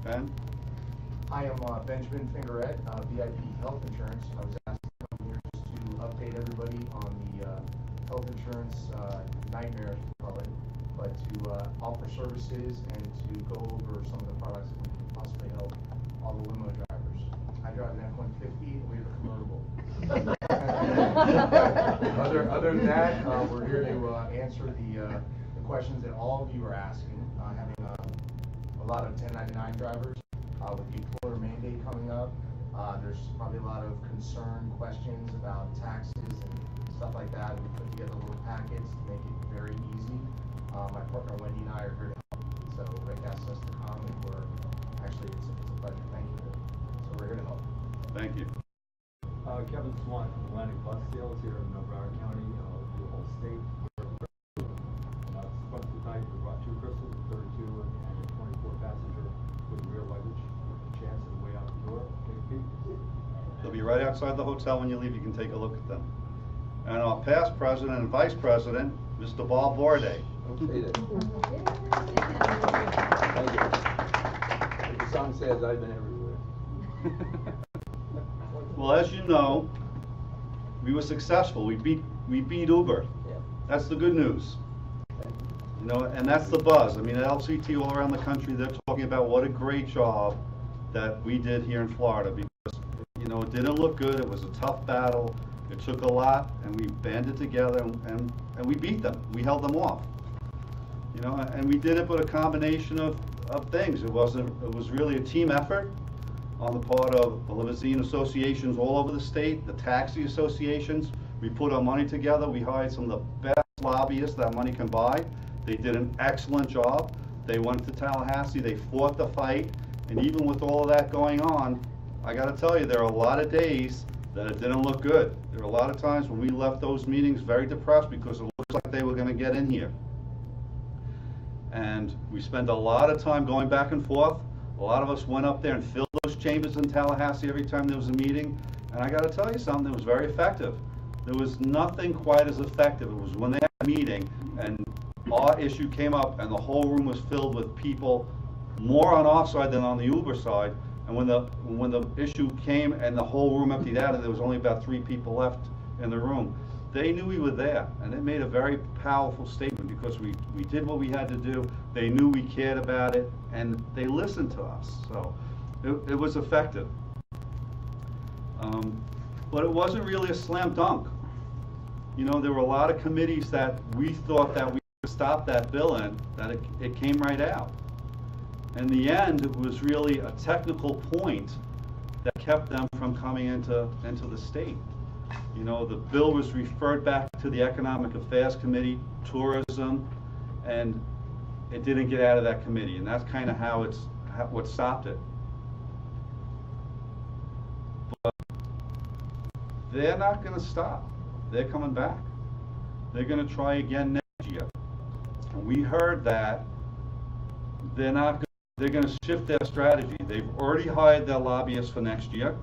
Ben? Hi, I'm Benjamin Fingerette, VIP Health Insurance. I was asked to come here just to update everybody on the health insurance nightmare, as we call it, but to offer services and to go over some of the products that we can possibly help all the limo drivers. I drive an F-150 and we have a convertible. Other than that, we're here to answer the questions that all of you are asking. Having a lot of 1099 drivers with the employer mandate coming up, there's probably a lot of concern questions about taxes and stuff like that. We put together little packets to make it very easy. My partner Wendy and I are here to help. So Rick asked us to come, and we're actually it's a pleasure. Thank you. So we're here to help. Thank you. Kevin Swan from Atlantic Bus Sales here in Broward County, the whole state. Tonight we brought 2 crystals, a 32 and a 24 passenger with rear luggage. Chance on the way out the door. They'll be right outside the hotel when you leave. You can take a look at them. And our past president and vice president, Mr. Bob Borday. Okay then. Thank you. Like the song says, I've been everywhere. Well, as you know, we were successful. We beat Uber. Yeah. That's the good news. You know, and that's the buzz. I mean, at LCT all around the country, they're talking about what a great job that we did here in Florida, because, you know, it didn't look good. It was a tough battle. It took a lot, and we banded together, and we beat them. We held them off. You know, and we did it with a combination of things. It was really a team effort on the part of the limousine associations all over the state, the taxi associations. We put our money together. We hired some of the best lobbyists that money can buy. They did an excellent job. They went to Tallahassee. They fought the fight. And even with all of that going on, I got to tell you, there are a lot of days that it didn't look good. There were a lot of times when we left those meetings very depressed because it looks like they were going to get in here. And we spent a lot of time going back and forth. A lot of us went up there and filled those chambers in Tallahassee every time there was a meeting. And I got to tell you something, it was very effective. There was nothing quite as effective. It was when they had a meeting and our issue came up and the whole room was filled with people more on our side than on the Uber side. And when the issue came and the whole room emptied out and there was only about 3 people left in the room, they knew we were there, and it made a very powerful statement because we did what we had to do. They knew we cared about it, and they listened to us. So it was effective. But it wasn't really a slam dunk. You know, there were a lot of committees that we thought that we could stop that bill in, that it came right out. In the end, it was really a technical point that kept them from coming into the state. You know, the bill was referred back to the Economic Affairs Committee, Tourism, and it didn't get out of that committee, and that's kind of what stopped it. But they're not going to stop. They're coming back. They're going to try again next year. And we heard that they're going to shift their strategy. They've already hired their lobbyists for next year,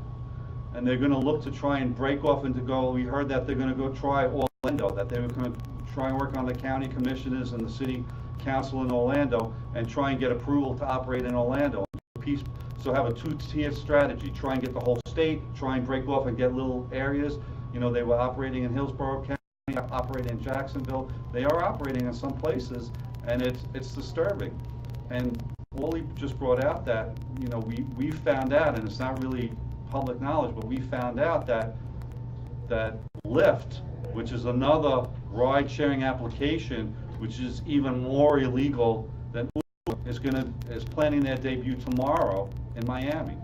and they're going to look to try and break off and to go. We heard that they're going to go try Orlando, that they were going to try and work on the county commissioners and the city council in Orlando and try and get approval to operate in Orlando. So have a 2-tier strategy, try and get the whole state, try and break off and get little areas. You know, they were operating in Hillsborough County, operating in Jacksonville. They are operating in some places, and it's disturbing. And Wally just brought out that, you know, we found out, and it's not really public knowledge, but we found out that Lyft, which is another ride-sharing application, which is even more illegal than Uber, is planning their debut tomorrow in Miami.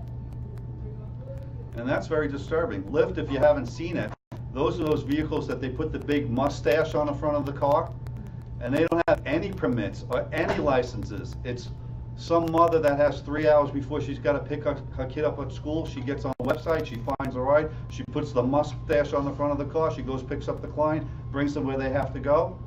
And that's very disturbing. Lyft, if you haven't seen it, those are those vehicles that they put the big mustache on the front of the car, and they don't have any permits or any licenses. It's some mother that has 3 hours before she's got to pick her kid up at school. She gets on the website, she finds a ride, she puts the mustache on the front of the car, she goes, picks up the client, brings them where they have to go,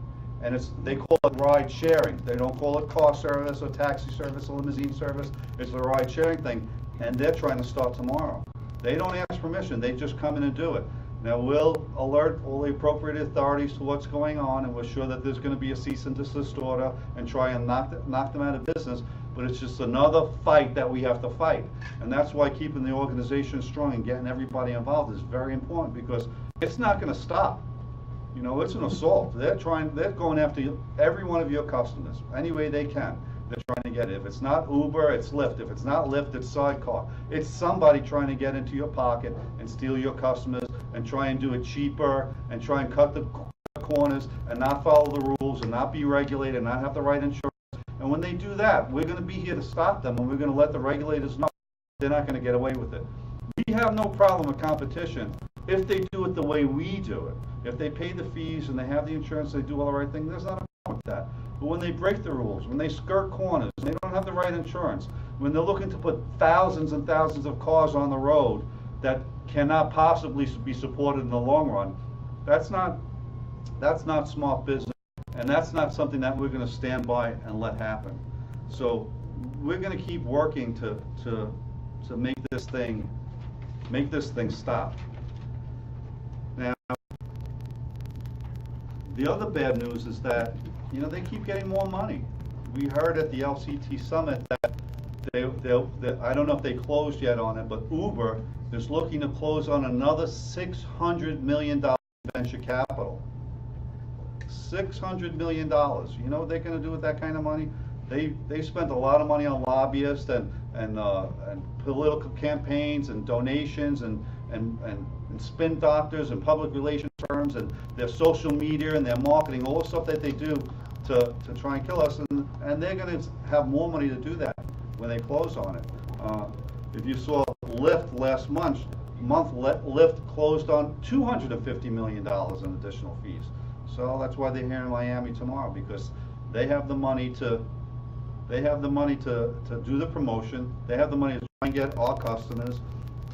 and they call it ride sharing. They don't call it car service or taxi service or limousine service. It's the ride sharing thing, and they're trying to start tomorrow. They don't ask permission, they just come in and do it. Now, we'll alert all the appropriate authorities to what's going on, and we're sure that there's gonna be a cease and desist order and try and knock them out of business, but it's just another fight that we have to fight. And that's why keeping the organization strong and getting everybody involved is very important, because it's not gonna stop. You know, it's an assault. They're going after every one of your customers, any way they can. They're trying to get it. If it's not Uber, it's Lyft. If it's not Lyft, it's Sidecar. It's somebody trying to get into your pocket and steal your customers and try and do it cheaper and try and cut the corners and not follow the rules and not be regulated and not have the right insurance. And when they do that, we're going to be here to stop them, and we're going to let the regulators know they're not going to get away with it. We have no problem with competition if they do it the way we do it. If they pay the fees and they have the insurance, they do all the right thing, there's not a problem with that. But when they break the rules, when they skirt corners, they don't have the right insurance, when they're looking to put thousands and thousands of cars on the road that cannot possibly be supported in the long run, that's not smart business, and that's not something that we're going to stand by and let happen. So we're going to keep working to make this thing stop. Now, the other bad news is that, you know, they keep getting more money. We heard at the LCT summit that I don't know if they closed yet on it, but Uber is looking to close on another $600 million venture capital. $600 million. You know what they're going to do with that kind of money? They spent a lot of money on lobbyists and political campaigns and donations and spin doctors and public relations firms and their social media and their marketing, all the stuff that they do to try and kill us, and they're going to have more money to do that when they close on it. If you saw Lyft last month, Lyft closed on $250 million in additional fees. So that's why they're here in Miami tomorrow, because they have the money to do the promotion. They have the money to try and get our customers.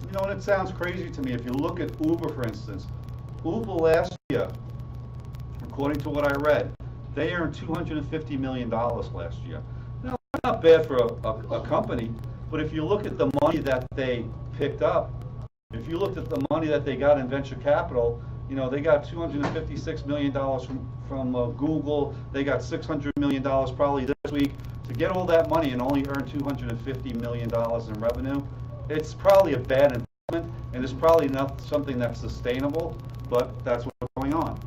You know, and it sounds crazy to me. If you look at Uber, for instance, Uber last year, according to what I read, they earned $250 million last year. Now, that's not bad for a company, but if you look at the money that they picked up, if you looked at the money that they got in venture capital, you know, they got $256 million from Google. They got $600 million probably this week. To get all that money and only earn $250 million in revenue, it's probably a bad investment, and it's probably not something that's sustainable, but that's what's going on.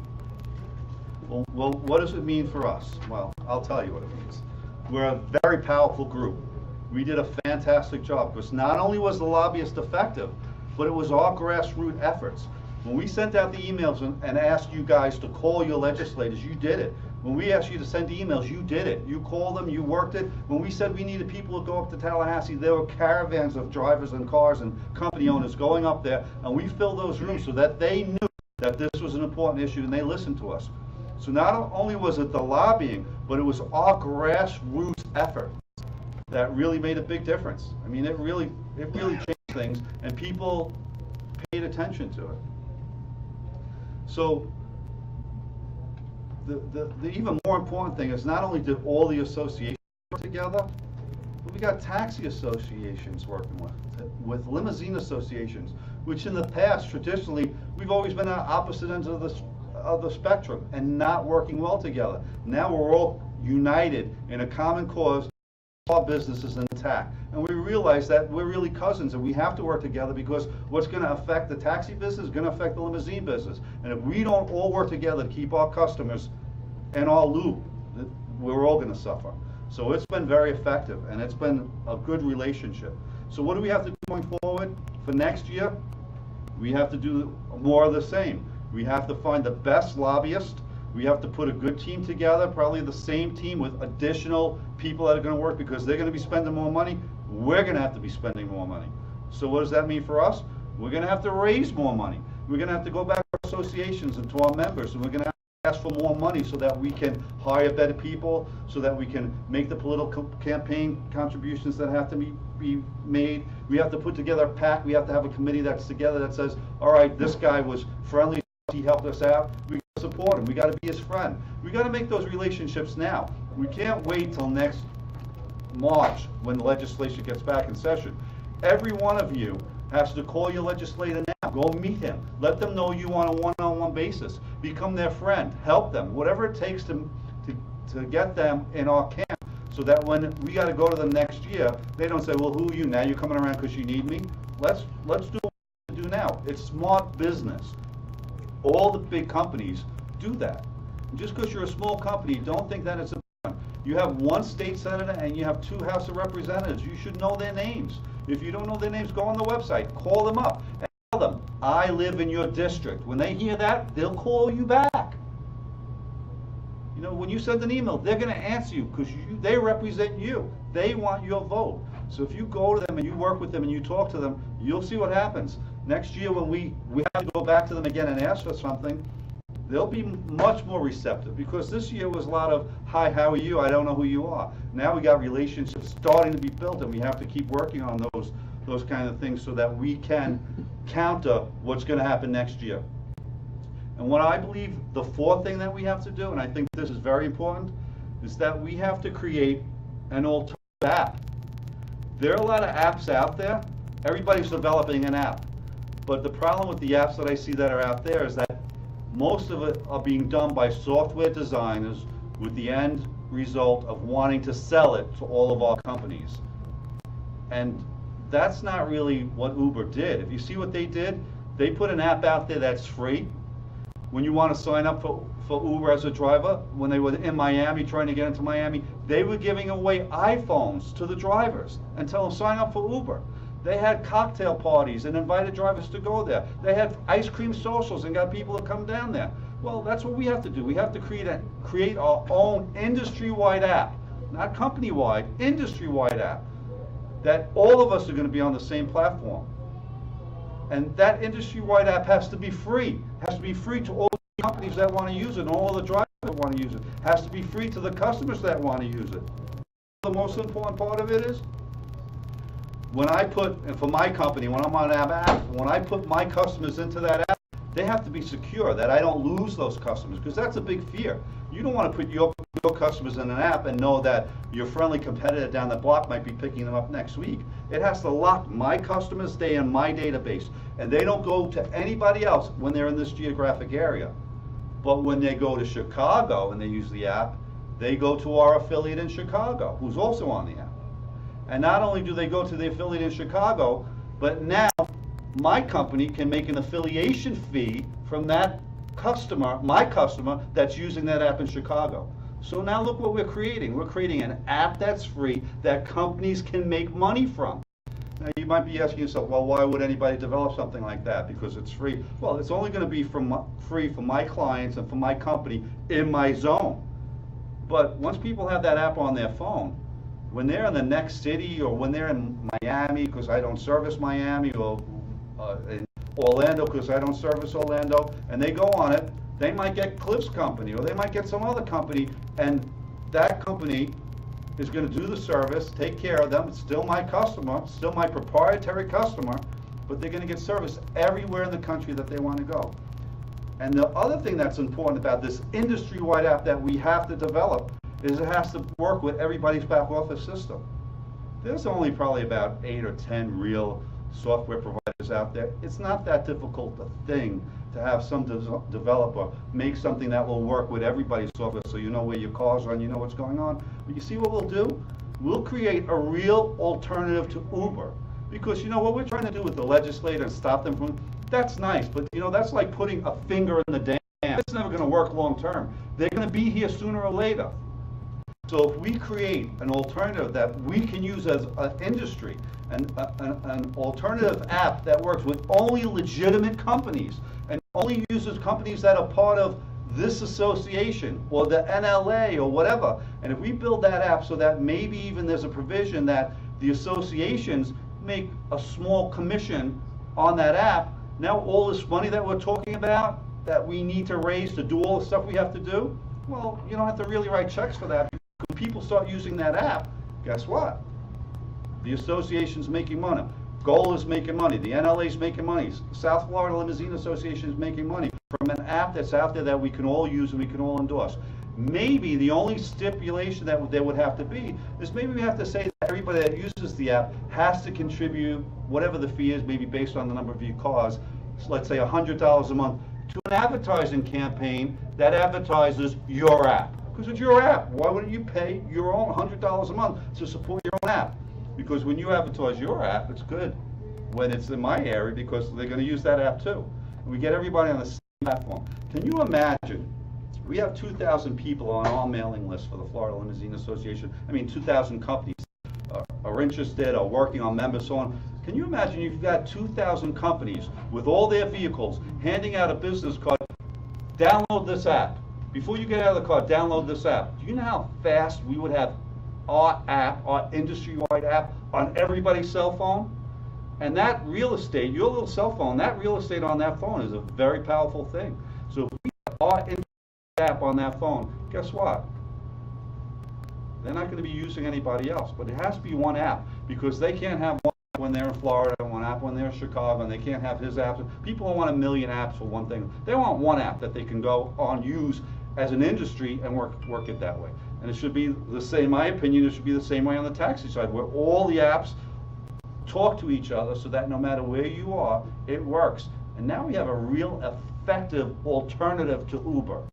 Well, what does it mean for us? Well, I'll tell you what it means. We're a very powerful group. We did a fantastic job, because not only was the lobbyist effective, but it was our grassroots efforts. When we sent out the emails and asked you guys to call your legislators, you did it. When we asked you to send emails, you did it. You called them, you worked it. When we said we needed people to go up to Tallahassee, there were caravans of drivers and cars and company owners going up there, and we filled those rooms so that they knew that this was an important issue, and they listened to us. So not only was it the lobbying, but it was our grassroots effort that really made a big difference. I mean, it really changed things, and people paid attention to it. So the even more important thing is not only did all the associations work together, but we got taxi associations working with limousine associations, which in the past, traditionally, we've always been on opposite ends of the spectrum and not working well together. Now we're all united in a common cause. Our business is intact, and we realize that we're really cousins, and we have to work together, because what's going to affect the taxi business is going to affect the limousine business. And if we don't all work together to keep our customers in our loop, we're all going to suffer. So it's been very effective, and it's been a good relationship. So what do we have to do going forward for next year? We have to do more of the same. We have to find the best lobbyist. We have to put a good team together, probably the same team with additional people that are going to work, because they're going to be spending more money. We're going to have to be spending more money. So what does that mean for us? We're going to have to raise more money. We're going to have to go back to our associations and to our members, and we're going to have to ask for more money so that we can hire better people, so that we can make the political campaign contributions that have to be made. We have to put together a PAC. We have to have a committee that's together that says, all right, this guy was friendly, he helped us out. We support him. We got to be his friend. We got to make those relationships now. We can't wait till next March when the legislation gets back in session. Every one of you has to call your legislator now. Go meet him. Let them know you on a one-on-one basis. Become their friend. Help them. Whatever it takes to get them in our camp, so that when we got to go to them next year, they don't say, well, who are you? Now you're coming around because you need me? Let's do what we do now. It's smart business. All the big companies do that. Just because you're a small company, don't think that it's a big one. You have one state senator and you have 2 House of Representatives. You should know their names. If you don't know their names, go on the website, call them up, and tell them, I live in your district. When they hear that, they'll call you back. You know, when you send an email, they're going to answer you because they represent you. They want your vote. So if you go to them and you work with them and you talk to them, you'll see what happens. Next year when we have to go back to them again and ask for something, they'll be much more receptive, because this year was a lot of, hi, how are you? I don't know who you are. Now we got relationships starting to be built, and we have to keep working on those kind of things so that we can counter what's going to happen next year. And what I believe the 4th thing that we have to do, and I think this is very important, is that we have to create an alternative app. There are a lot of apps out there. Everybody's developing an app. But the problem with the apps that I see that are out there is that most of it are being done by software designers with the end result of wanting to sell it to all of our companies. And that's not really what Uber did. If you see what they did, they put an app out there that's free. When you want to sign up for Uber as a driver, when they were in Miami trying to get into Miami, they were giving away iPhones to the drivers and tell them sign up for Uber. They had cocktail parties and invited drivers to go there. They had ice cream socials and got people to come down there. Well, that's what we have to do. We have to create our own industry-wide app, not company-wide, industry-wide app, that all of us are going to be on the same platform. And that industry-wide app has to be free. It has to be free to all the companies that want to use it and all the drivers that want to use it. It has to be free to the customers that want to use it. The most important part of it is, when I put, and for my company, when I'm on an app, when I put my customers into that app, they have to be secure, that I don't lose those customers, because that's a big fear. You don't want to put your customers in an app and know that your friendly competitor down the block might be picking them up next week. It has to lock my customers, stay in my database, and they don't go to anybody else when they're in this geographic area. But when they go to Chicago and they use the app, they go to our affiliate in Chicago, who's also on the app. And not only do they go to the affiliate in Chicago, but now my company can make an affiliation fee from that customer, my customer, that's using that app in Chicago. So now look what we're creating. We're creating an app that's free that companies can make money from. Now you might be asking yourself, well, why would anybody develop something like that? Because it's free. Well, it's only going to be free for my clients and for my company in my zone. But once people have that app on their phone, when they're in the next city, or when they're in Miami because I don't service Miami, or in Orlando because I don't service Orlando, and they go on it, they might get Cliff's company, or they might get some other company, and that company is going to do the service, take care of them. It's still my customer, still my proprietary customer, but they're going to get service everywhere in the country that they want to go. And the other thing that's important about this industry-wide app that we have to develop is it has to work with everybody's back office system. There's only probably about 8 or 10 real software providers out there. It's not that difficult a thing to have some developer make something that will work with everybody's software, so you know where your cars are and you know what's going on. But you see what we'll do? We'll create a real alternative to Uber. Because you know what we're trying to do with the legislator and stop them from, that's nice, but you know, that's like putting a finger in the dam. It's never going to work long term. They're going to be here sooner or later. So if we create an alternative that we can use as an industry, an alternative app that works with only legitimate companies and only uses companies that are part of this association or the NLA or whatever, and if we build that app so that maybe even there's a provision that the associations make a small commission on that app, now all this money that we're talking about that we need to raise to do all the stuff we have to do, well, you don't have to really write checks for that. When people start using that app, guess what? The association's making money. Goal is making money. The NLA's making money. South Florida Limousine Association is making money from an app that's out there that we can all use and we can all endorse. Maybe the only stipulation that there would have to be is maybe we have to say everybody that uses the app has to contribute whatever the fee is, maybe based on the number of your cars, so let's say $100 a month, to an advertising campaign that advertises your app. Because it's your app. Why wouldn't you pay your own $100 a month to support your own app? Because when you advertise your app, it's good when it's in my area because they're going to use that app too. And we get everybody on the same platform. Can you imagine? We have 2,000 people on our mailing list for the Florida Limousine Association. 2,000 companies are interested, are working on members, so on. Can you imagine you've got 2,000 companies with all their vehicles handing out a business card, download this app. Before you get out of the car, download this app. Do you know how fast we would have our app, our industry-wide app, on everybody's cell phone? And that real estate, your little cell phone, that real estate on that phone is a very powerful thing. So if we have our industry app on that phone, guess what? They're not going to be using anybody else, but it has to be one app because they can't have one app when they're in Florida, one app when they're in Chicago, and they can't have his apps. People don't want a million apps for one thing. They want one app that they can go on, use as an industry and work it that way. And it should be the same, in my opinion, it should be the same way on the taxi side, where all the apps talk to each other so that no matter where you are, it works. And now we have a real effective alternative to Uber.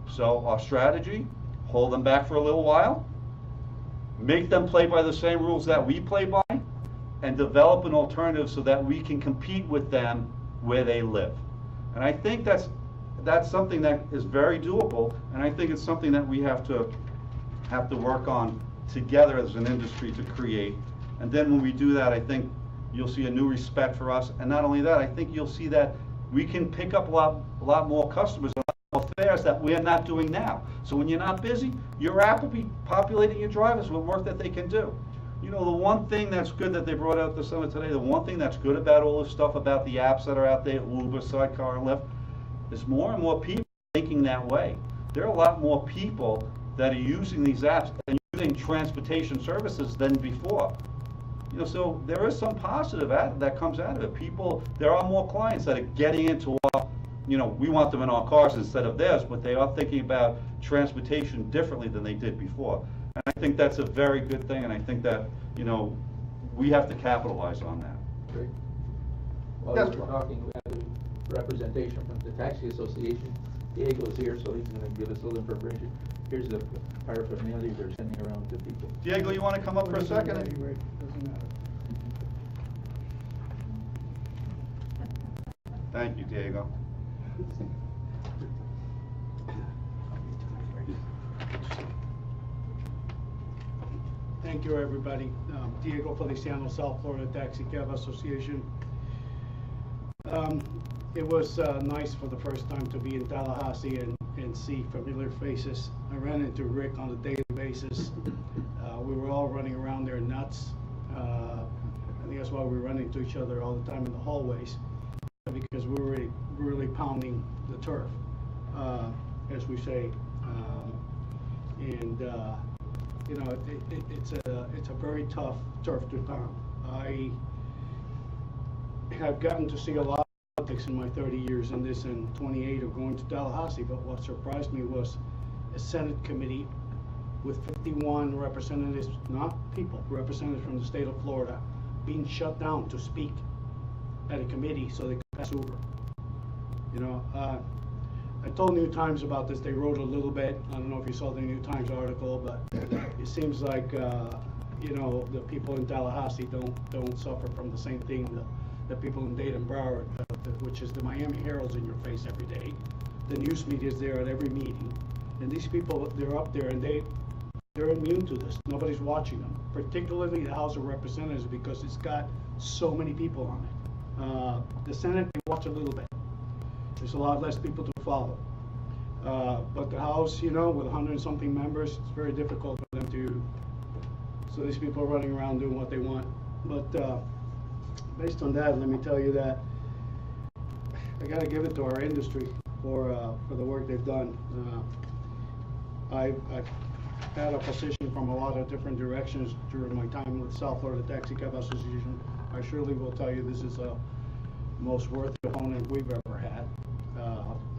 So our strategy, hold them back for a little while, make them play by the same rules that we play by, and develop an alternative so that we can compete with them where they live. And I think that's something that is very doable, and I think it's something that we have to work on together as an industry to create. And then when we do that, I think you'll see a new respect for us. And not only that, I think you'll see that we can pick up a lot more customers and a lot more fares that we're not doing now. So when you're not busy, your app will be populating your drivers with work that they can do. You know, the one thing that's good that they brought out this summer today, the one thing that's good about all this stuff about the apps that are out there, Uber, Sidecar, and Lyft, is more and more people thinking that way. There are a lot more people that are using these apps and using transportation services than before. You know, so there is some positive that comes out of it. There are more clients that are getting into our, you know, we want them in our cars instead of theirs, but they are thinking about transportation differently than they did before. And I think that's a very good thing, and I think that, you know, we have to capitalize on that. Great. While Yes, we're talking, we have a representation from the Taxi Association. Diego's here, so he's going to give us a little information. Here's the paraphernalia they're sending around to people. Diego, you want to come up for a second? Thank you, Diego. Thank you, everybody. Diego Feliciano, South Florida Taxi Cab Association. It was nice for the first time to be in Tallahassee and see familiar faces. I ran into Rick on a daily basis. We were all running around there nuts. I think that's why we run into each other all the time in the hallways, because we were really pounding the turf, as we say. You know, it's a very tough turf to pound. I have gotten to see a lot of politics in my 30 years in this and 28 of going to Tallahassee, but what surprised me was a Senate committee with 51 representatives, not people, representatives from the state of Florida, being shut down to speak at a committee so they could pass Uber. You know, I told New Times about this. They wrote a little bit. I don't know if you saw the New Times article, but it seems like you know, the people in Tallahassee don't suffer from the same thing the people in Dade and Broward, which is the Miami Herald's in your face every day. The news media is there at every meeting, and these people, they're up there and they're immune to this. Nobody's watching them, particularly the House of Representatives, because it's got so many people on it. The Senate, they watch a little bit. There's a lot less people to follow. But the House, you know, with 100-something members, it's very difficult for them to. So these people are running around doing what they want. But based on that, let me tell you that I got to give it to our industry for the work they've done. I've had opposition from a lot of different directions during my time with South Florida Taxi Cab Association. I surely will tell you this is the most worthy opponent we've ever had,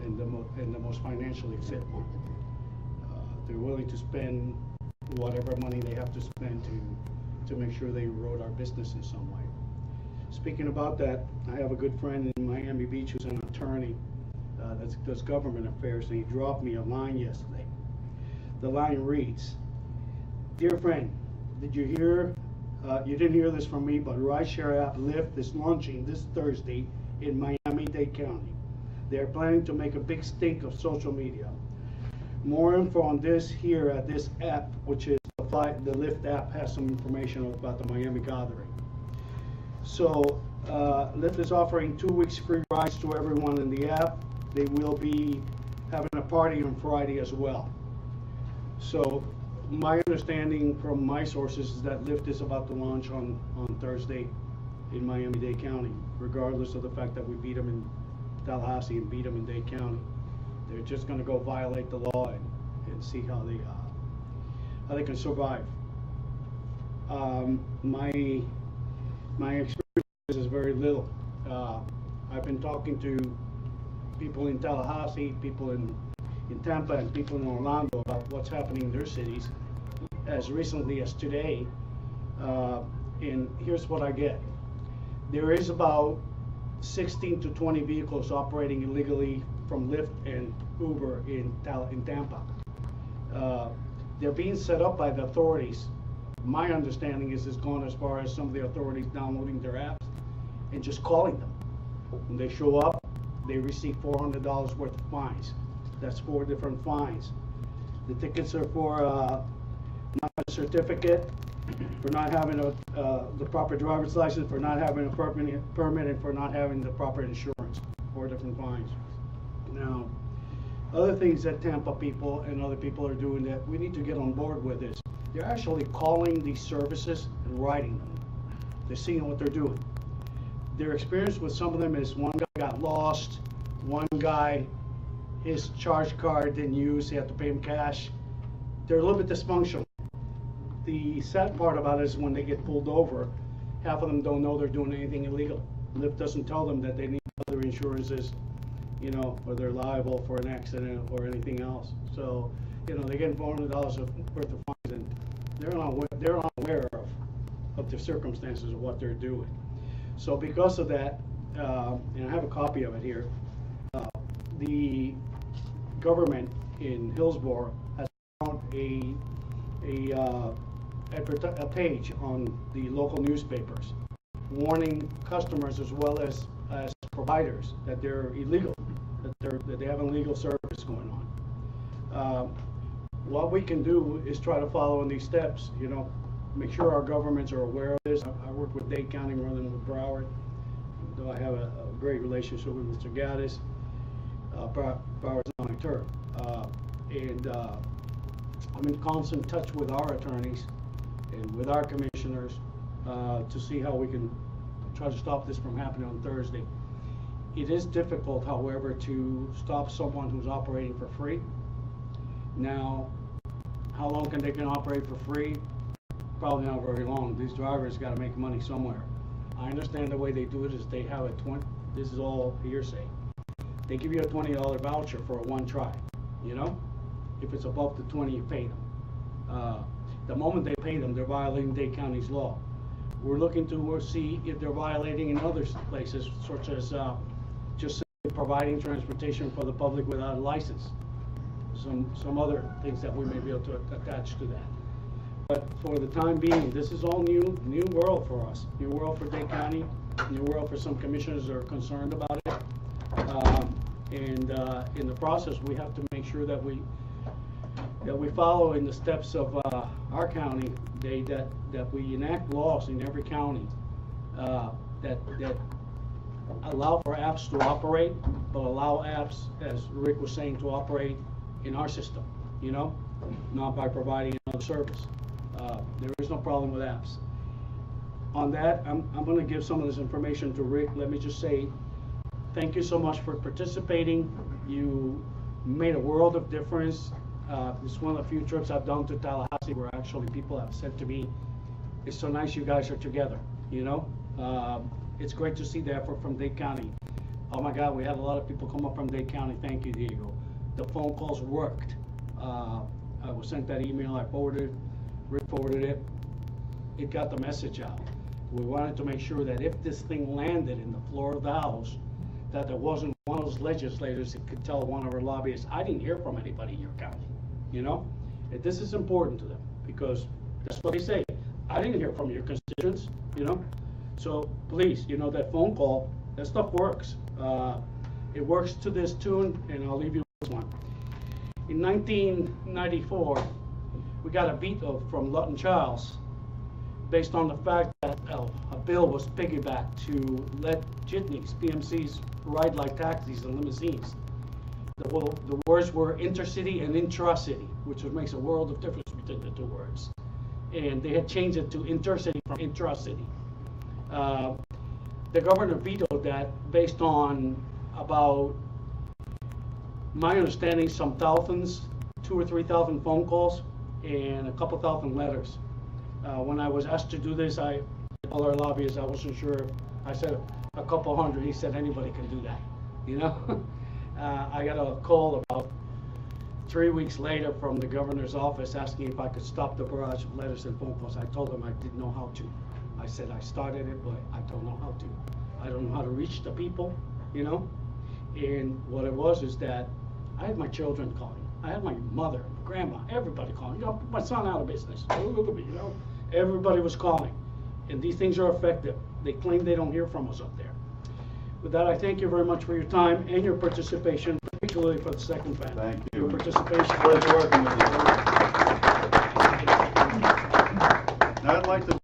and the most financially fit one. They're willing to spend whatever money they have to spend to make sure they erode our business in some way. Speaking about that, I have a good friend in Miami Beach who's an attorney that does government affairs, and he dropped me a line yesterday. The line reads, "Dear friend, did you hear, you didn't hear this from me, but rideshare app Lyft is launching this Thursday in Miami-Dade County. They're planning to make a big stink of social media. More info on this here at this app, which is the Lyft app has some information about the Miami gathering. So Lyft is offering 2 weeks free rides to everyone in the app. They will be having a party on Friday as well. So my understanding from my sources is that Lyft is about to launch on Thursday in Miami-Dade County, regardless of the fact that we beat them in Tallahassee and beat them in Dade County. They're just going to go violate the law and see how they can survive. My experience is very little. I've been talking to people in Tallahassee, people in Tampa, and people in Orlando about what's happening in their cities as recently as today. And here's what I get. There is about 16 to 20 vehicles operating illegally from Lyft and Uber in Tampa. They're being set up by the authorities. My understanding is it's gone as far as some of the authorities downloading their apps and just calling them. When they show up, they receive $400 worth of fines. That's 4 different fines. The tickets are for not a certificate, for not having the proper driver's license, for not having a permit, and for not having the proper insurance. 4 different fines. Now, other things that Tampa people and other people are doing that we need to get on board with is they're actually calling these services and writing them. They're seeing what they're doing. Their experience with some of them is one guy got lost, one guy, his charge card didn't use, he had to pay him cash. They're a little bit dysfunctional. The sad part about it is when they get pulled over, half of them don't know they're doing anything illegal. Lyft doesn't tell them that they need other insurances, you know, or they're liable for an accident or anything else. So, you know, they get $400 worth of fines, and they're not aware of the circumstances of what they're doing. So because of that, and I have a copy of it here, the government in Hillsborough has found a page on the local newspapers warning customers as well as providers that they're illegal, that they have an illegal service going on. What we can do is try to follow in these steps, you know, make sure our governments are aware of this. I work with Dade County more than with Broward, though I have a great relationship with Mr. Gaddis. Broward's not my turf. And I'm in constant touch with our attorneys and with our commissioners to see how we can try to stop this from happening on Thursday. It is difficult, however, to stop someone who's operating for free. Now, how long they can operate for free? Probably not very long. These drivers got to make money somewhere. I understand the way they do it is they have this is all hearsay. They give you a $20 voucher for a one try, you know? If it's above the 20, you pay them. The moment they pay them, they're violating Dade County's law. We're looking to see if they're violating in other places, such as just providing transportation for the public without a license. Some other things that we may be able to attach to that. But for the time being, this is all new world for us. New world for Dade County, new world for some commissioners that are concerned about it. And in the process, we have to make sure that we follow in the steps of our county, that we enact laws in every county that allow for apps to operate, but allow apps, as Rick was saying, to operate in our system, you know, not by providing another service. There is no problem with apps. On that, I'm going to give some of this information to Rick. Let me just say thank you so much for participating. You made a world of difference. It's one of the few trips I've done to Tallahassee where actually people have said to me, it's so nice you guys are together, you know. It's great to see the effort from Dade County. Oh my God, we had a lot of people come up from Dade County. Thank you, Diego. The phone calls worked. I was sent that email, I forwarded it, Rick forwarded it. it got the message out. We wanted to make sure that if this thing landed in the floor of the House, that there wasn't one of those legislators that could tell one of our lobbyists, I didn't hear from anybody in your county, you know? And this is important to them, because that's what they say. I didn't hear from your constituents, you know? So please, you know, that phone call, that stuff works. It works to this tune, and I'll leave you with this one. In 1994, we got a veto from Lutton Childs based on the fact that a bill was piggybacked to let jitneys, PMCs, ride like taxis and limousines. The words were intercity and intra-city, which makes a world of difference between the two words. And they had changed it to intercity from intra-city. The governor vetoed that based on about, my understanding, some thousands, 2,000 or 3,000 phone calls and a couple thousand letters. When I was asked to do this, I told our lobbyists I wasn't sure. I said a couple hundred. He said anybody can do that, you know. I got a call about 3 weeks later from the governor's office asking if I could stop the barrage of letters and phone calls. I told him I didn't know how to. I said I started it, but I don't know how to. I don't know how to reach the people, you know. And what it was is that I had my children calling. I had my mother, my grandma, everybody calling. You know, put my son out of business. You know, everybody was calling. And these things are effective. They claim they don't hear from us up there. With that, I thank you very much for your time and your participation, particularly for the second panel. Thank you. Your participation. Pleasure working with you. Now I'd like to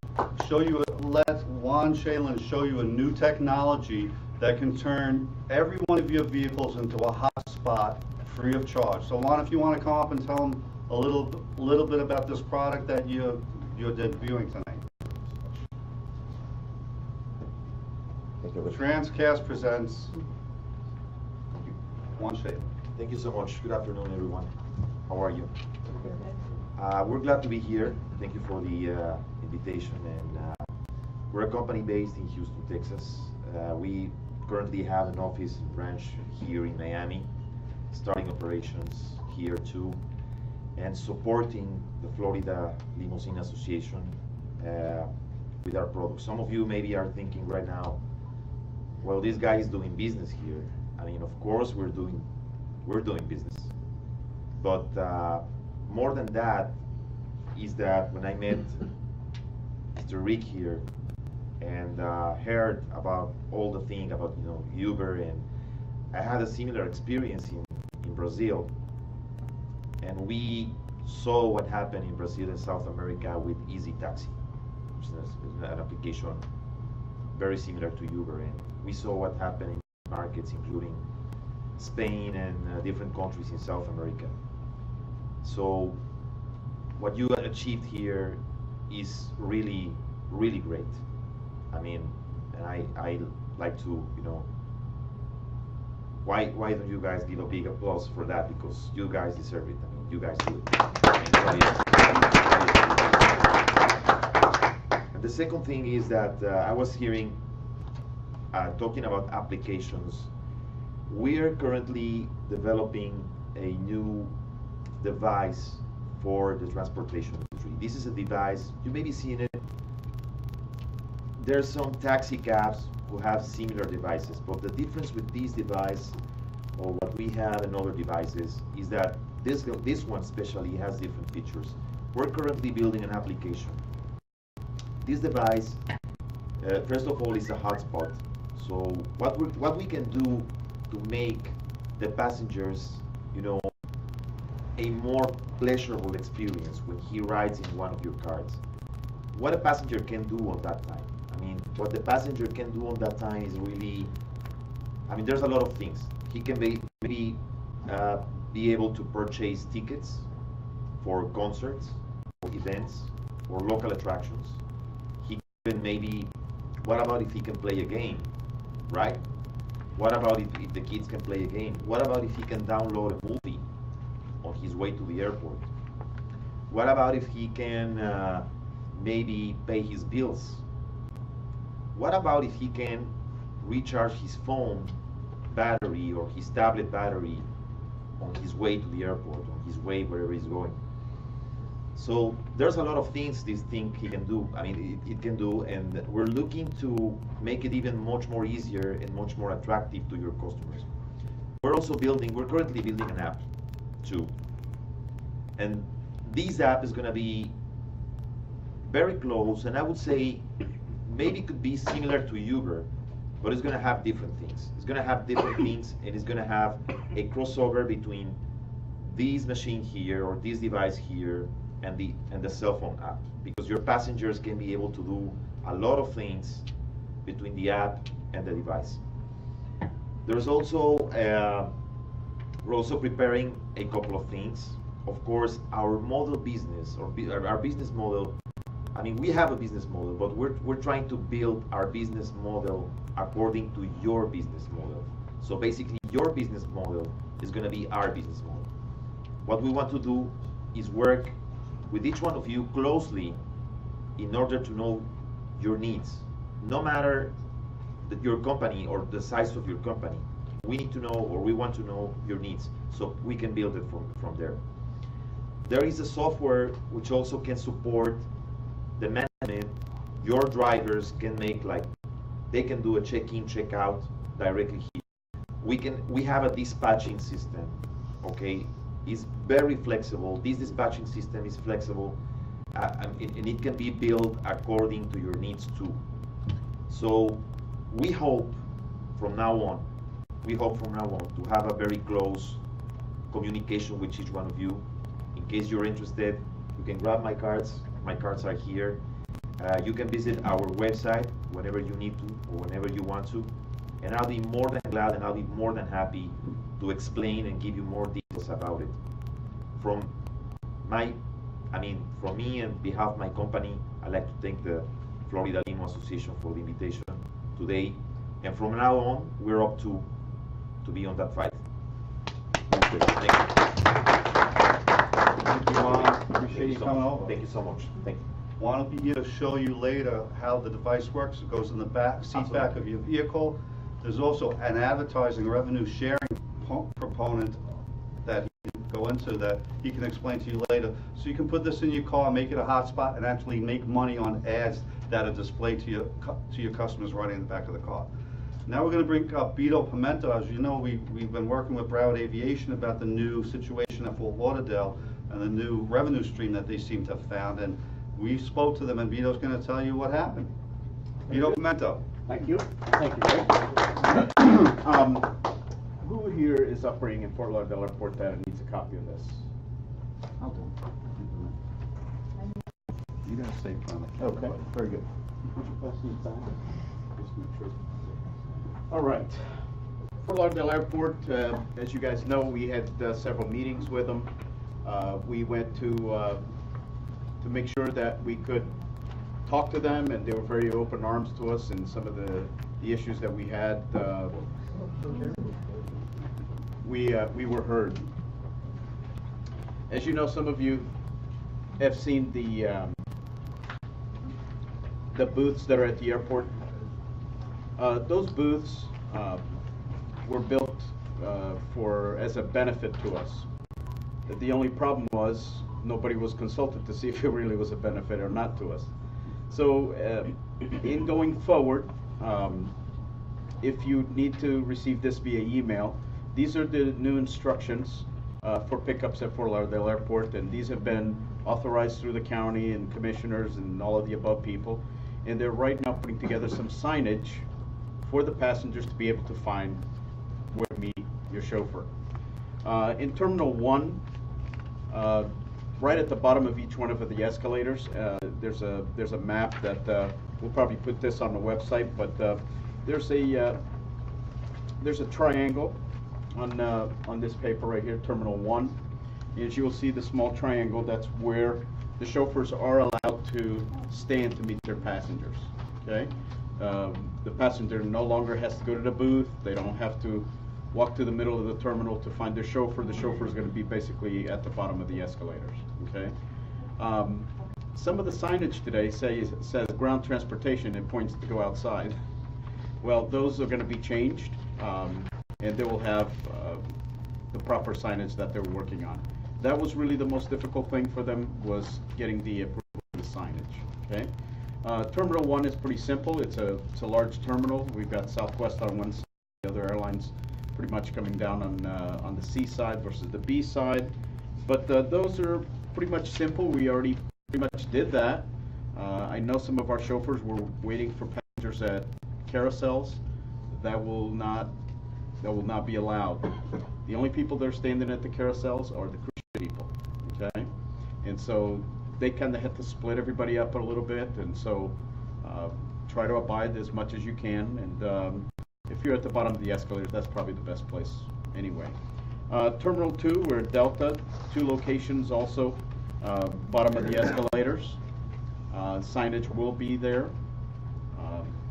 show you, let Juan Shailen show you a new technology that can turn every one of your vehicles into a hotspot free of charge. So Juan, if you want to come up and tell them a little bit about this product that you're debuting tonight. TransCast presents Juan Shailen. Thank you so much. Good afternoon, everyone. How are you? We're glad to be here. Thank you for the invitation. And we're a company based in Houston, Texas. We currently have an office branch here in Miami, starting operations here too, and supporting the Florida Limousine Association with our products. Some of you maybe are thinking right now, well, this guy is doing business here. I mean, of course we're doing business, but more than that is that when I met Mr. Rick here and heard about all the thing about, you know, Uber, and I had a similar experience in Brazil, and we saw what happened in Brazil and South America with Easy Taxi, which is an application very similar to Uber, and we saw what happened in markets including Spain and different countries in South America. So what you achieved here is really, really great. I mean, and I like to, you know, why don't you guys give a big applause for that? Because you guys deserve it. I mean, you guys do it. And the second thing is that I was hearing talking about applications. We are currently developing a new device for the transportation industry. This is a device, you may be seeing it. There's some taxi cabs who have similar devices, but the difference with this device or what we have in other devices is that this one especially has different features. We're currently building an application. This device, first of all, is a hotspot. So what we can do to make the passengers, you know, a more pleasurable experience when he rides in one of your cars. What a passenger can do on that time. I mean, what the passenger can do on that time is really, I mean, there's a lot of things. He can maybe be able to purchase tickets for concerts, or events, or local attractions. He can maybe, what about if he can play a game, right? What about if the kids can play a game? What about if he can download a movie on his way to the airport? What about if he can maybe pay his bills? What about if he can recharge his phone battery or his tablet battery on his way to the airport, on his way wherever he's going? So there's a lot of things this thing can do. I mean, it can do, and we're looking to make it even much more easier and much more attractive to your customers. We're currently building an app too. And this app is gonna be very close, and I would say maybe could be similar to Uber, but it's gonna have different things. It's gonna have different things, and it's gonna have a crossover between this machine here or this device here and the cell phone app, because your passengers can be able to do a lot of things between the app and the device. There's also we're also preparing a couple of things. Of course, our business model. I mean, we have a business model, but we're trying to build our business model according to your business model. So basically, your business model is going to be our business model. What we want to do is work with each one of you closely in order to know your needs. No matter your company or the size of your company, we need to know, or we want to know your needs, so we can build it from there. There is a software which also can support the management. Your drivers can make, like, they can do a check-in, check-out directly here. We have a dispatching system, okay? It's very flexible. This dispatching system is flexible, and it can be built according to your needs too. So we hope from now on to have a very close communication with each one of you. In case you're interested, you can grab my cards. My cards are here. You can visit our website whenever you need to or whenever you want to, and I'll be more than glad and I'll be more than happy to explain and give you more details about it. From me and behalf of my company, I'd like to thank the Florida Limo Association for the invitation today, and from now on, we're up to be on that fight. Thank you. Thank you, Juan. Appreciate you coming over. Thank you so much. Thank you. Juan will be here to show you later how the device works. It goes in the seat back of your vehicle. There's also an advertising revenue sharing proponent that he can go into that he can explain to you later. So you can put this in your car, make it a hotspot, and actually make money on ads that are displayed to your customers right in the back of the car. Now we're going to bring up Beto Pimento. As you know, we've been working with Broward Aviation about the new situation at Fort Lauderdale and the new revenue stream that they seem to have found. And we spoke to them, and Beto's going to tell you what happened. Beto Pimento. Thank you. Thank you, Greg. Who here is operating in Fort Lauderdale Airport that needs a copy of this? I'll do it. You got to stay from it. Okay, very good. All right. Fort Lauderdale Airport, as you guys know, we had several meetings with them. We went to make sure that we could talk to them, and they were very open arms to us, and some of the issues that we had, we were heard. As you know, some of you have seen the booths that are at the airport. Those booths were built as a benefit to us. The only problem was nobody was consulted to see if it really was a benefit or not to us. So in going forward, if you need to receive this via email, these are the new instructions for pickups at Fort Lauderdale Airport, and these have been authorized through the county and commissioners and all of the above people, and they're right now putting together some signage for the passengers to be able to find where to meet your chauffeur. In Terminal 1, right at the bottom of each one of the escalators, there's a map that we'll probably put this on the website, but there's a triangle on this paper right here, Terminal 1. As you will see, the small triangle, that's where the chauffeurs are allowed to stand to meet their passengers. Okay, the passenger no longer has to go to the booth. They don't have to walk to the middle of the terminal to find their chauffeur. The chauffeur is going to be basically at the bottom of the escalators. Okay. Some of the signage today says ground transportation and points to go outside. Well, those are going to be changed, and they will have the proper signage that they're working on. That was really the most difficult thing for them, was getting the approval of the signage, okay? Terminal 1 is pretty simple. It's a large terminal. We've got Southwest on one side, the other airlines pretty much coming down on the C side versus the B side. But those are pretty much simple. We already pretty much did that. I know some of our chauffeurs were waiting for passengers at carousels. That will not be allowed. The only people that are standing at the carousels are the cruise people, okay? And so they kind of have to split everybody up a little bit, and so try to abide as much as you can. And if you're at the bottom of the escalators, that's probably the best place anyway. Terminal 2, we're at Delta, 2 locations also, bottom of the escalators. Signage will be there.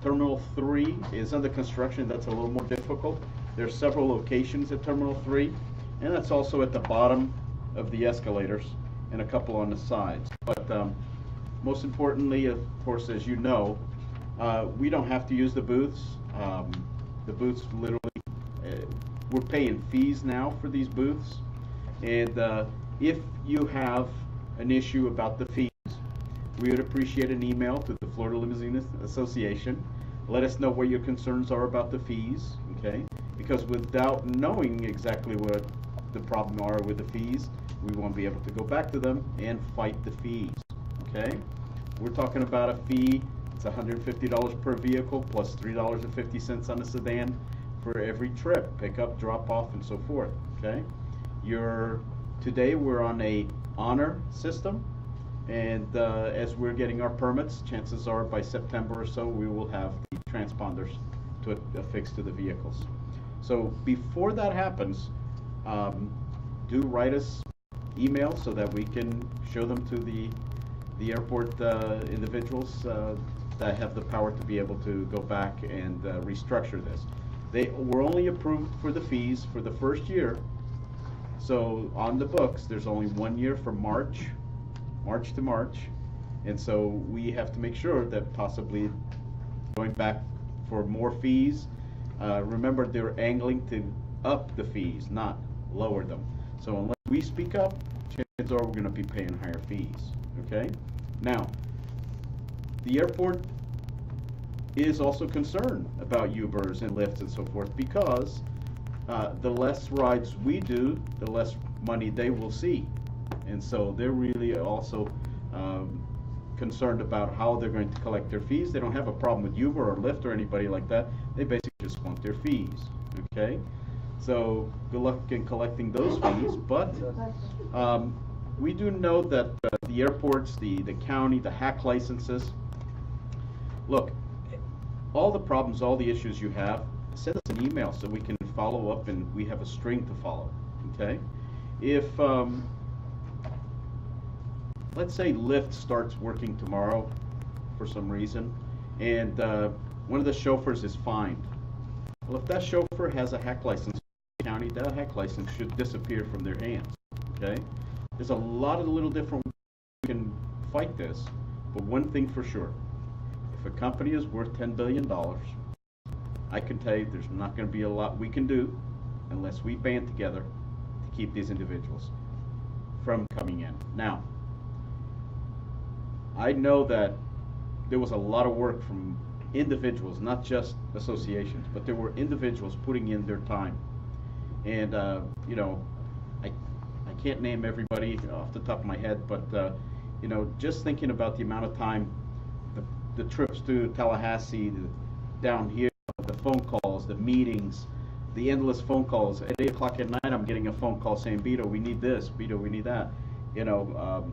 Terminal 3 is under construction. That's a little more difficult. There's several locations at Terminal 3, and that's also at the bottom of the escalators and a couple on the sides. But most importantly, of course, as you know, we don't have to use the booths. The booths literally, we're paying fees now for these booths. And if you have an issue about the fees, we would appreciate an email to the Florida Limousine Association. Let us know what your concerns are about the fees, okay? Because without knowing exactly what the problem are with the fees, we won't be able to go back to them and fight the fees, okay? We're talking about a fee. It's $150 per vehicle plus $3.50 on a sedan for every trip, pick up, drop off, and so forth, okay? Today we're on a honor system. And as we're getting our permits, chances are by September or so, we will have the transponders affixed to the vehicles. So before that happens, do write us email so that we can show them to the airport individuals that have the power to be able to go back and restructure this. They were only approved for the fees for the first year. So on the books, there's only 1 year from March to March, and so we have to make sure that possibly going back for more fees. Remember, they're angling to up the fees, not lower them. So unless we speak up, chances are we're going to be paying higher fees, okay? Now, the airport is also concerned about Ubers and Lyfts and so forth, because the less rides we do, the less money they will see. And so they're really also concerned about how they're going to collect their fees. They don't have a problem with Uber or Lyft or anybody like that. They basically just want their fees, okay? So good luck in collecting those fees. But we do know that the airports, the county, the hack licenses, look, all the problems, all the issues you have, send us an email so we can follow up and we have a string to follow, okay? If let's say Lyft starts working tomorrow for some reason, and one of the chauffeurs is fined. Well, if that chauffeur has a hack license in the county, that hack license should disappear from their hands, okay? There's a lot of little different ways we can fight this, but one thing for sure, if a company is worth $10 billion, I can tell you there's not going to be a lot we can do unless we band together to keep these individuals from coming in. Now, I know that there was a lot of work from individuals, not just associations, but there were individuals putting in their time. And, you know, I can't name everybody off the top of my head, but, you know, just thinking about the amount of time, the trips to Tallahassee, down here, the phone calls, the meetings, the endless phone calls. At 8 o'clock at night, I'm getting a phone call saying, Beto, we need this, Beto, we need that, you know.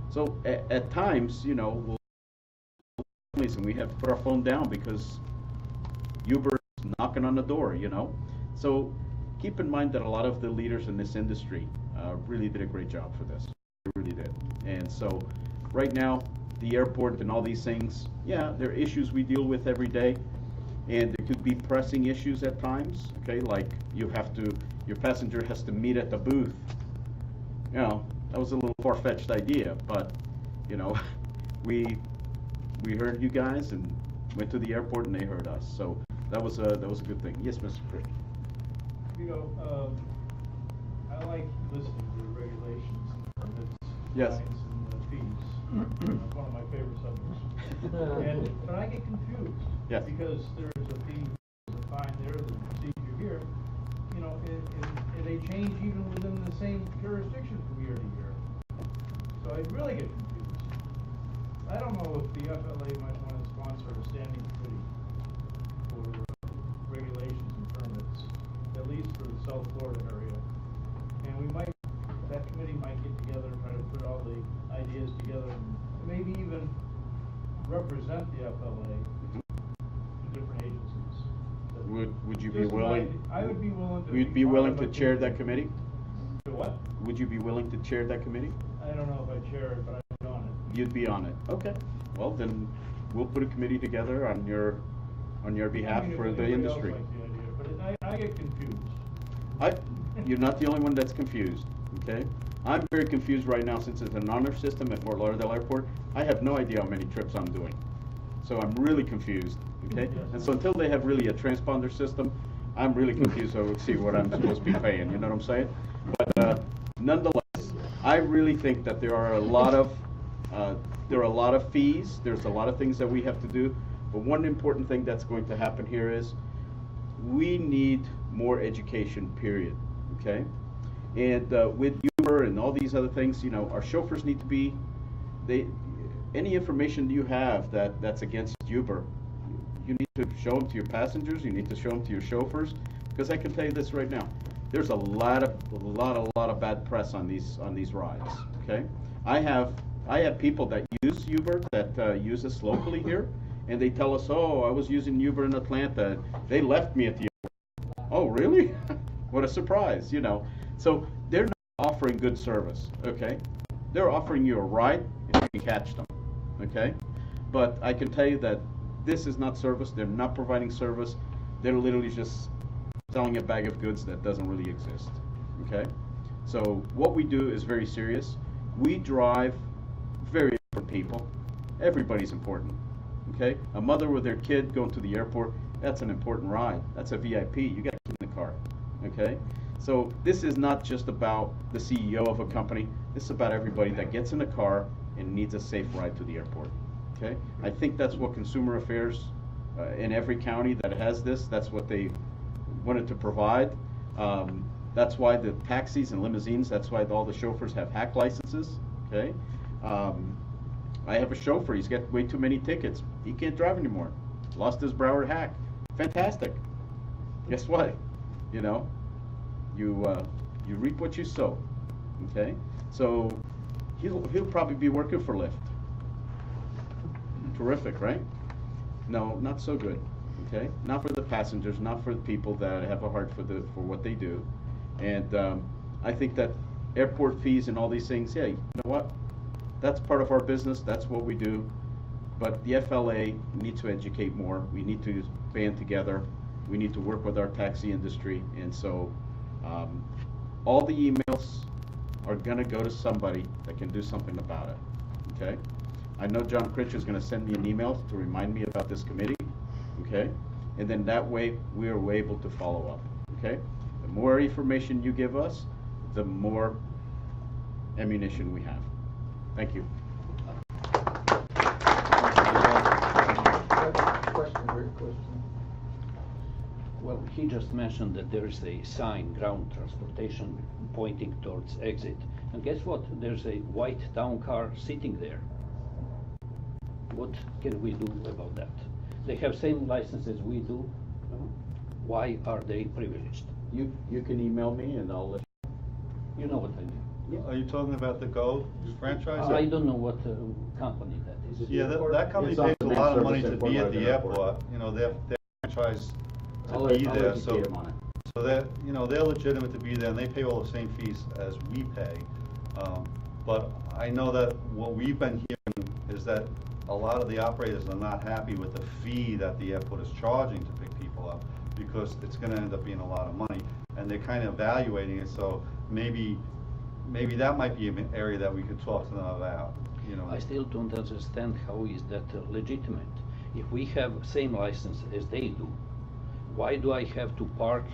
So at times, you know, and we have to put our phone down because Uber is knocking on the door, you know. So keep in mind that a lot of the leaders in this industry really did a great job for this. They really did. And so right now, the airport and all these things, yeah, there are issues we deal with every day. And there could be pressing issues at times, okay, like your passenger has to meet at the booth. You know, that was a little far-fetched idea, but, you know, we heard you guys and went to the airport and they heard us. So that was a good thing. Yes, Mr. Crick. You know, I like listening to the regulations regulations and permits, Yes. fines and fees. That's one of my favorite subjects. But I get confused. Yes. Because there's a fee, there's a fine there, there's a procedure here. You know, and they change even within the same jurisdiction from year to year. So I really get confused. I don't know if the FLA might want to sponsor a standing committee for regulations and permits, at least for the South Florida area. And that committee might get together and try to put all the ideas together and maybe even represent the FLA to different agencies. Would you be Just willing? I would be willing to. You'd be willing to chair that committee? To what? Would you be willing to chair that committee? I don't know if I chair it, but I'd be on it. You'd be on it. Okay. Well, then we'll put a committee together on your behalf I mean, for if the anybody else industry. likes the idea, but I get confused. You're not the only one that's confused, okay? I'm very confused right now since it's an honor system at Fort Lauderdale Airport. I have no idea how many trips I'm doing. So I'm really confused, okay? Yes. And so until they have really a transponder system, I'm really confused, so we'll see what I'm supposed to be paying, you know what I'm saying? But nonetheless, I really think that there are a lot of fees, there's a lot of things that we have to do, but one important thing that's going to happen here is we need more education, period, okay? And with Uber and all these other things, you know, our chauffeurs need to be, any information you have that's against Uber, you need to show them to your passengers, you need to show them to your chauffeurs, because I can tell you this right now, there's a lot of bad press on these rides, okay? I have people that use Uber that use us locally here, and they tell us, oh, I was using Uber in Atlanta, they left me at the airport. Oh, really? What a surprise, you know. So they're not offering good service, okay? They're offering you a ride if you can catch them, okay? But I can tell you that this is not service. They're not providing service. They're literally just selling a bag of goods that doesn't really exist, okay? So what we do is very serious. We drive very important people. Everybody's important, okay? A mother with their kid going to the airport, that's an important ride. That's a VIP. You got to get in the car, okay? So this is not just about the CEO of a company. This is about everybody that gets in a car and needs a safe ride to the airport, okay? I think that's what Consumer Affairs in every county that has this, that's what they wanted to provide. That's why the taxis and limousines, that's why all the chauffeurs have hack licenses, okay? I have a chauffeur, he's got way too many tickets. He can't drive anymore. Lost his Broward hack. Fantastic. Guess what? You know, you reap what you sow, okay? So he'll probably be working for Lyft. Terrific, right? No, not so good, okay? Not for the passengers, not for the people that have a heart for what they do. And I think that airport fees and all these things, yeah, you know what? That's part of our business, that's what we do. But the FLA needs to educate more. We need to band together. We need to work with our taxi industry. And so all the emails are gonna go to somebody that can do something about it, okay? I know John Critch is gonna send me an email to remind me about this committee, okay? And then that way we are able to follow up, okay? The more information you give us, the more ammunition we have. Thank you. Question. Well, he just mentioned that there is a sign, ground transportation, pointing towards exit. And guess what? There's a white town car sitting there. What can we do about that? They have same license as we do. Why are they privileged? You can email me and I'll let You know what I mean. Are you talking about the Go franchise? I don't know what company that is. Yeah, that company It's pays a on lot of the money service to at be Fort at the Lauderdale airport. You know, they're franchised I'll to be let there, you so DM on it. so that, you know, they're legitimate to be there, and they pay all the same fees as we pay. But I know that what we've been hearing is that a lot of the operators are not happy with the fee that the airport is charging to pick people up, because it's gonna end up being a lot of money, and they're kind of evaluating it, so maybe that might be an area that we could talk to them about, you know. I still don't understand how is that legitimate. If we have same license as they do, why do I have to park,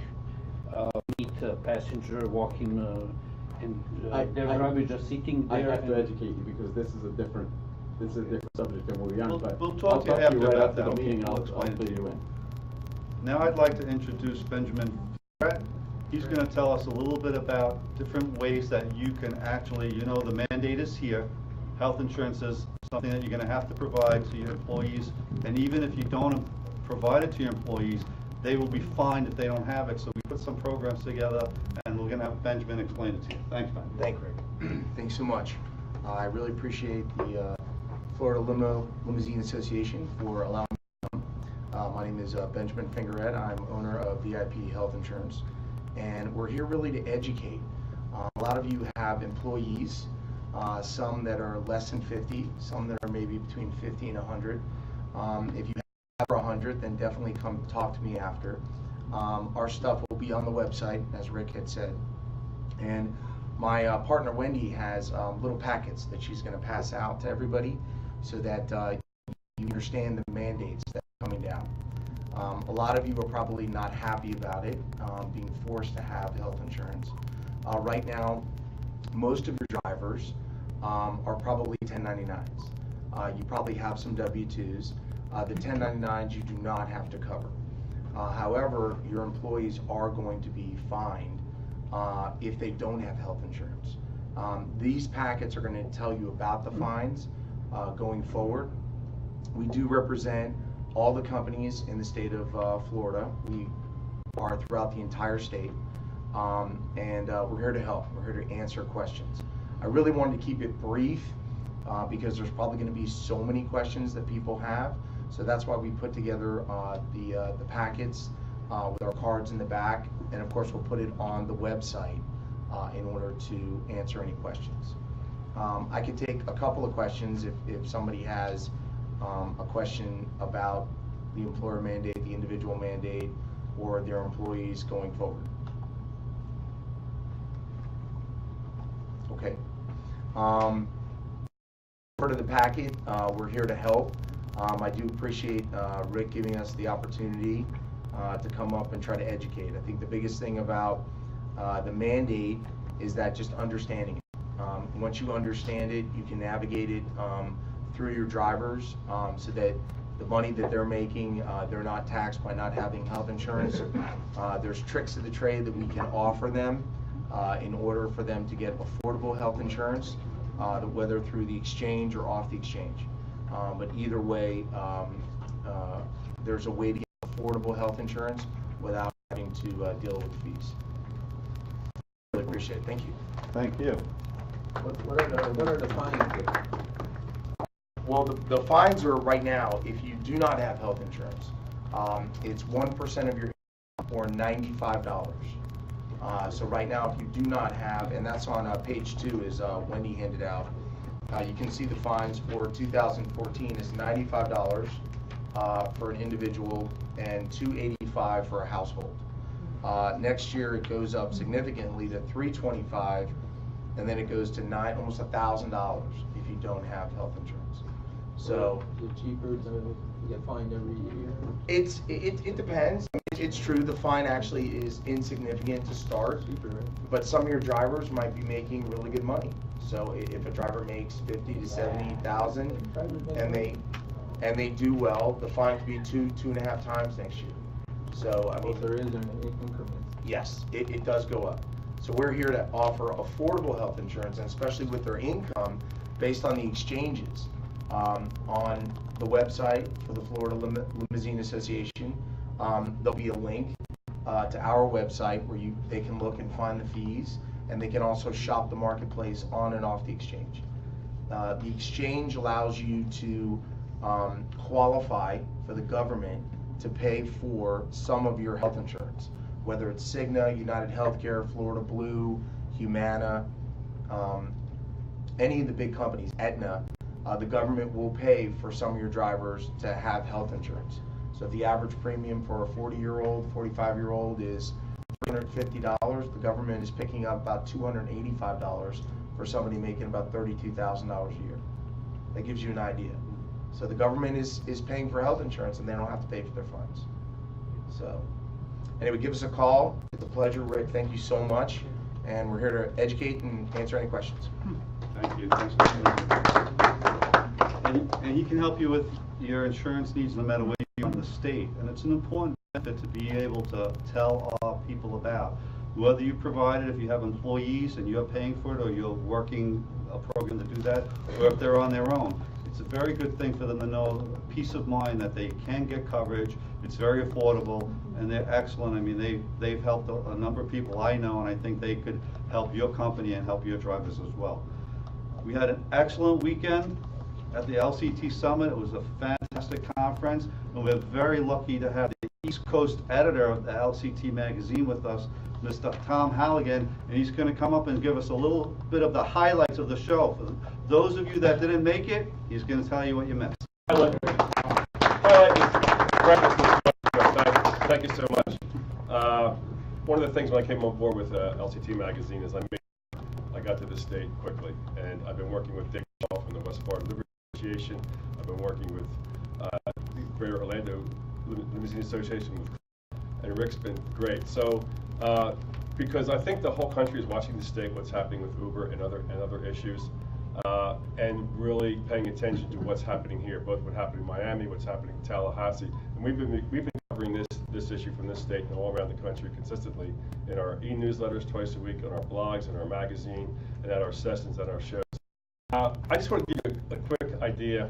meet a passenger, walk him And I- their I- driver just sitting I there. have to and- educate you because this is a different subject than we're on, We'll- but we'll talk I'll to you talk to after you right about after that. the meeting and We'll I'll explain it fill to you you. in. Now I'd like to introduce Benjamin Ferret. He's going to tell us a little bit about different ways that you can actually, the mandate is here. Health insurance is something that you're going to have to provide to your employees, and even if you don't provide it to your employees, they will be fined if they don't have it. So we put some programs together, and we're going to have Benjamin explain it to you. Thanks, Ben. Thank you. Thanks so much. I really appreciate the Florida Limousine Association for allowing me to come. My name is Benjamin Fingeret. I'm owner of VIP Health Insurance, and we're here really to educate. A lot of you have employees, some that are less than 50, some that are maybe between 50 and 100. If you have over 100, then definitely come talk to me after. Our stuff will be on the website, as Rick had said. And my partner Wendy has little packets that she's going to pass out to everybody so that you understand the mandates that are coming down. A lot of you are probably not happy about it, being forced to have health insurance. Right now, most of your drivers are probably 1099s. You probably have some W-2s. The 1099s you do not have to cover. However, your employees are going to be fined if they don't have health insurance. These packets are going to tell you about the fines going forward. We do represent all the companies in the state of Florida. We are throughout the entire state, and we're here to help. We're here to answer questions. I really wanted to keep it brief because there's probably going to be so many questions that people have. So that's why we put together the packets with our cards in the back, and of course we'll put it on the website in order to answer any questions. I could take a couple of questions if somebody has a question about the employer mandate, the individual mandate, or their employees going forward. Okay. Part of the packet, we're here to help. I do appreciate Rick giving us the opportunity to come up and try to educate. I think the biggest thing about the mandate is that just understanding it. Once you understand it, you can navigate it through your drivers so that the money that they're making, they're not taxed by not having health insurance. There's tricks of the trade that we can offer them in order for them to get affordable health insurance, whether through the exchange or off the exchange. But either way, there's a way to get affordable health insurance without having to deal with fees. Really appreciate it. Thank you. Thank you. What are the fines here? Well, the fines are right now, if you do not have health insurance, it's 1% of your income or $95. So right now, if you do not have, and that's on page 2, is Wendy handed out. You can see the fines for 2014 is $95 for an individual and $285 for a household. Next year it goes up significantly to $325, and then it goes to almost $1,000 if you don't have health insurance. So Is it cheaper to get fined every year? it depends. It's true the fine actually is insignificant to start. Cheaper, right? But some of your drivers might be making really good money. So if a driver makes 50 to 70,000 and they do well, the fine could be 2.5 times next year. So I Well, mean, there is an increment. yes, it does go up. So we're here to offer affordable health insurance, and especially with their income based on the exchanges. On the website for the Florida Limousine Association, there'll be a link to our website where they can look and find the fees, and they can also shop the marketplace on and off the exchange. The exchange allows you to qualify for the government to pay for some of your health insurance, whether it's Cigna, United Healthcare, Florida Blue, Humana, any of the big companies, Aetna. The government will pay for some of your drivers to have health insurance. So if the average premium for a 40-year-old, 45-year-old is $350, the government is picking up about $285 for somebody making about $32,000 a year. That gives you an idea. So the government is paying for health insurance, and they don't have to pay for their funds. So anyway, give us a call. It's a pleasure, Rick. Thank you so much. and we're here to educate and answer any questions. Thank you. Thanks. And he can help you with your insurance needs no matter where you're in the state. And it's an important benefit to be able to tell our people about. Whether you provide it, if you have employees and you're paying for it, or you're working a program to do that, or if they're on their own. It's a very good thing for them to know, peace of mind that they can get coverage. It's very affordable, and they're excellent. I mean, they've helped a number of people I know, and I think they could help your company and help your drivers as well. We had an excellent weekend at the LCT Summit. It was a fantastic conference, and we're very lucky to have the East Coast editor of the LCT magazine with us, Mr. Tom Halligan, and he's going to come up and give us a little bit of the highlights of the show. For those of you that didn't make it, he's going to tell you what you missed. Highlight is breakfast. Thank you so much. One of the things when I came on board with LCT magazine is I got to the state quickly, and I've been working with Dick Shaw from the West Florida Liberty Association. I've been working with the Greater Orlando Limousine Association, and Rick's been great. So, because I think the whole country is watching the state, what's happening with Uber and other issues, and really paying attention to what's happening here, both what's happening in Miami, what's happening in Tallahassee, and we've been covering this issue from this state and all around the country consistently in our e-newsletters twice a week, on our blogs, in our magazine, and at our sessions, at our shows. I just want to give you a quick idea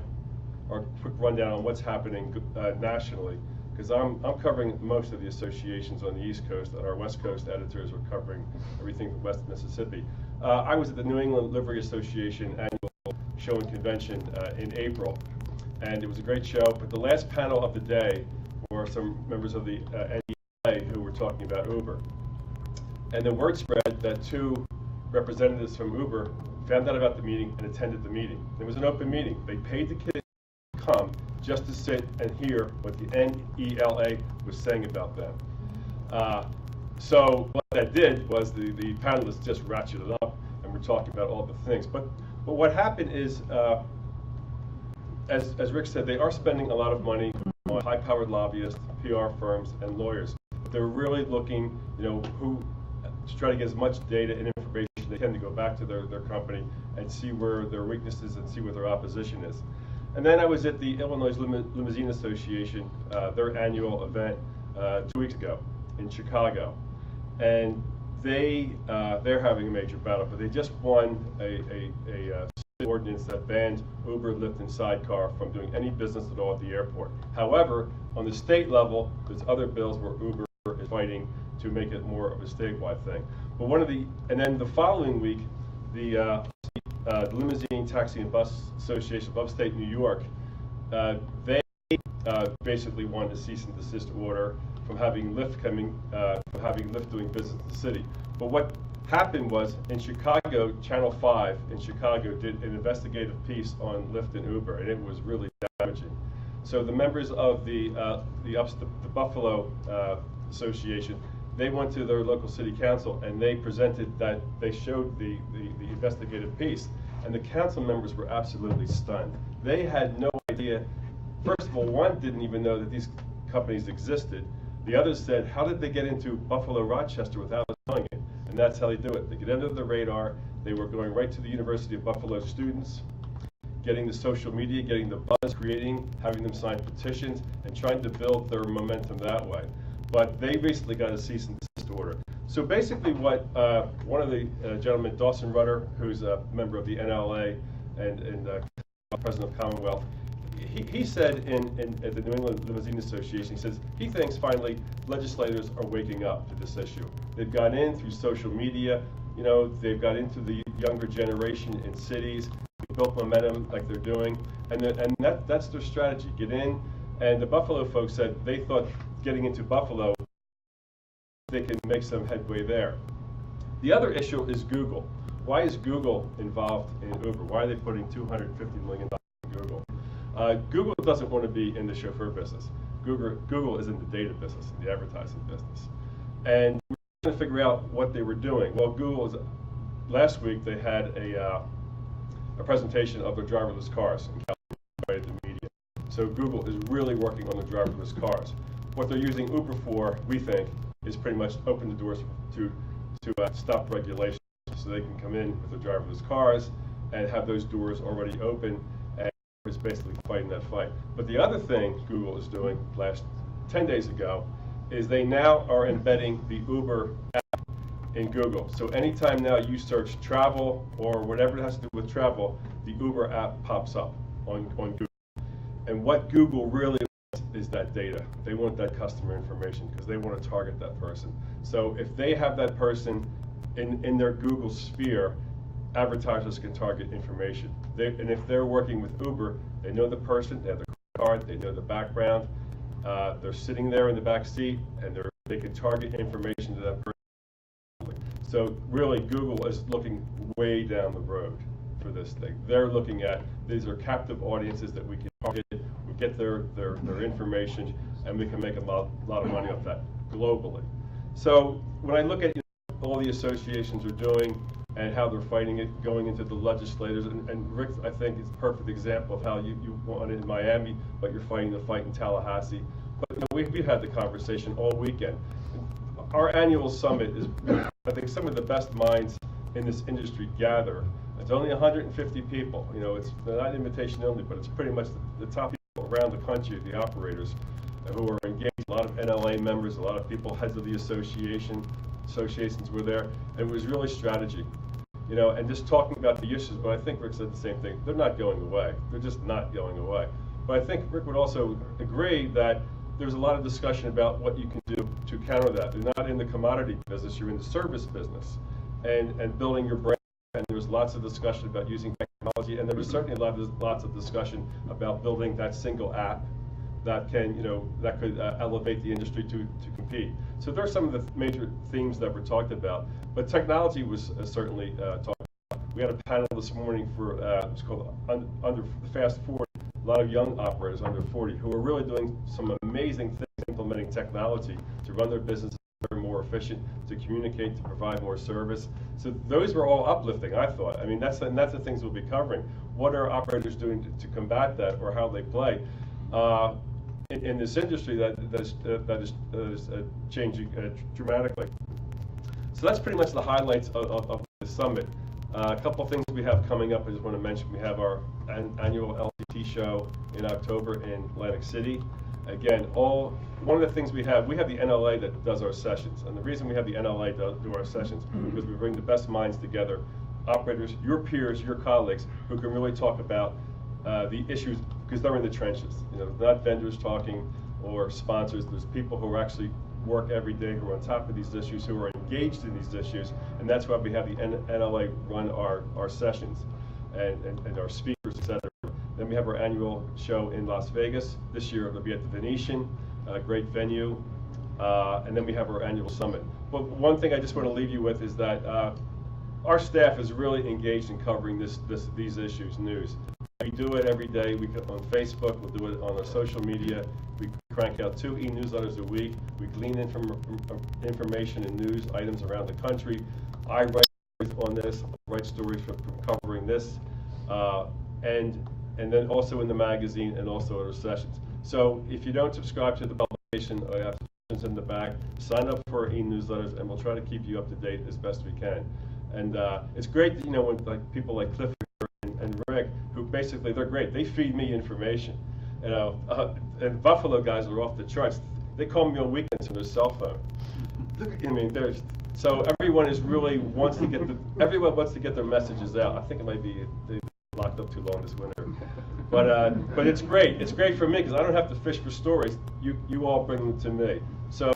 or a quick rundown on what's happening nationally, because I'm covering most of the associations on the East Coast, and our West Coast editors are covering everything from West Mississippi. I was at the New England Livery Association annual show and convention in April, and it was a great show, but the last panel of the day were some members of the NEA who were talking about Uber. And the word spread that two representatives from Uber found out about the meeting and attended the meeting. It was an open meeting. They paid the kids to come just to sit and hear what the NELA was saying about them. So what that did was the panelists just ratcheted up, and we're talking about all the things. But what happened is, as Rick said, they are spending a lot of money on high-powered lobbyists, PR firms, and lawyers. They're really looking, to try to get as much data and information they can to go back to their company and see where their weaknesses and see where their opposition is. And then I was at the Illinois Limousine Association, their annual event 2 weeks ago in Chicago, and they're having a major battle, but they just won a ordinance that banned Uber, Lyft, and Sidecar from doing any business at all at the airport. However, on the state level, there's other bills where Uber is fighting to make it more of a statewide thing. But and then the following week, the Limousine, Taxi, and Bus Association of Upstate New York, they basically wanted a cease and desist order from having Lyft doing business in the city. But what happened was, in Chicago, Channel 5 in Chicago did an investigative piece on Lyft and Uber, and it was really damaging. So the members of the Buffalo Association, they went to their local city council and they presented that, they showed the investigative piece, and the council members were absolutely stunned. They had no idea. First of all, one didn't even know that these companies existed. The others said, how did they get into Buffalo, Rochester without us knowing it? And that's how they do it. They get under the radar. They were going right to the University of Buffalo students, getting the social media, getting the buzz, having them sign petitions, and trying to build their momentum that way. But they recently got a cease and desist order. So basically what one of the gentlemen, Dawson Rudder, who's a member of the NLA and president of Commonwealth, he said at the New England Limousine Association, he says he thinks finally legislators are waking up to this issue. They've gone in through social media, they've got into the younger generation in cities, built momentum like they're doing, and that's their strategy, get in. And the Buffalo folks said they thought getting into Buffalo, they can make some headway there. The other issue is Google. Why is Google involved in Uber? Why are they putting $250 million in Google? Google doesn't want to be in the chauffeur business. Google is in the data business, in the advertising business. And we're trying to figure out what they were doing. Well, last week they had a presentation of their driverless cars in California, the media. So Google is really working on the driverless cars. What they're using Uber for, we think, is pretty much open the doors to to stop regulation, so they can come in with their driverless cars and have those doors already open, and is basically fighting that fight. But the other thing Google is doing last 10 days ago is they now are embedding the Uber app in Google. So anytime now you search travel or whatever it has to do with travel, the Uber app pops up on Google. And what Google really wants is that data. They want that customer information because they want to target that person. So if they have that person in their Google sphere, advertisers can target information. And if they're working with Uber, they know the person, they have the card, they know the background, they're sitting there in the back seat, and they can target information to that person. So really, Google is looking way down the road for this thing. They're looking at, these are captive audiences that we can target, we get their information, and we can make a lot of money off that globally. So when I look at all the associations are doing and how they're fighting it, going into the legislators, and Rick, I think, is a perfect example of how you want it in Miami, but you're fighting the fight in Tallahassee. But we've had the conversation all weekend. Our annual summit is, I think, some of the best minds in this industry gather. It's only 150 people. It's not invitation only, but it's pretty much the top people around the country, the operators who are engaged. A lot of NLA members, a lot of people, heads of the associations were there. And it was really strategy. And just talking about the issues, but I think Rick said the same thing. They're not going away. They're just not going away. But I think Rick would also agree that there's a lot of discussion about what you can do to counter that. You're not in the commodity business, you're in the service business and building your brand. And there was lots of discussion about using technology, and there was certainly lots of discussion about building that single app that can, that could elevate the industry to compete. So there are some of the major themes that were talked about, but technology was certainly talked about. We had a panel this morning for, it was called Under the Fast 40, a lot of young operators under 40 who are really doing some amazing things, implementing technology to run their businesses more efficient, to communicate, to provide more service. So those were all uplifting, I thought. I mean, that's the things we'll be covering. What are operators doing to combat that, or how they play in this industry that is changing dramatically. So that's pretty much the highlights of the summit. A couple of things we have coming up I just want to mention. We have our annual LTT show in October in Atlantic City. Again, one of the things we have the NLA that does our sessions. And the reason we have the NLA do our sessions is because we bring the best minds together, operators, your peers, your colleagues, who can really talk about the issues, because they're in the trenches. Not vendors talking or sponsors. There's people who actually work every day, who are on top of these issues, who are engaged in these issues, and that's why we have the NLA run our sessions and our speakers, etc. Then we have our annual show in Las Vegas. This year it'll be at the Venetian, a great venue. And then we have our annual summit. But one thing I just want to leave you with is that our staff is really engaged in covering these issues, news. We do it every day. We on Facebook, we'll do it on our social media. We crank out 2 e-newsletters a week. We glean information and news items around the country. I write stories on this, write stories from covering this. And then also in the magazine and also at our sessions. So if you don't subscribe to the publication, I have sessions in the back. Sign up for our e-newsletters, and we'll try to keep you up to date as best we can. And it's great, when people like Cliff and Rick, who basically, they're great. They feed me information. And Buffalo guys are off the charts. They call me on weekends on their cell phone. I mean, so everyone is really wants to get their messages out. I think it might be they locked up too long this winter. But it's great. It's great for me because I don't have to fish for stories. You all bring them to me. So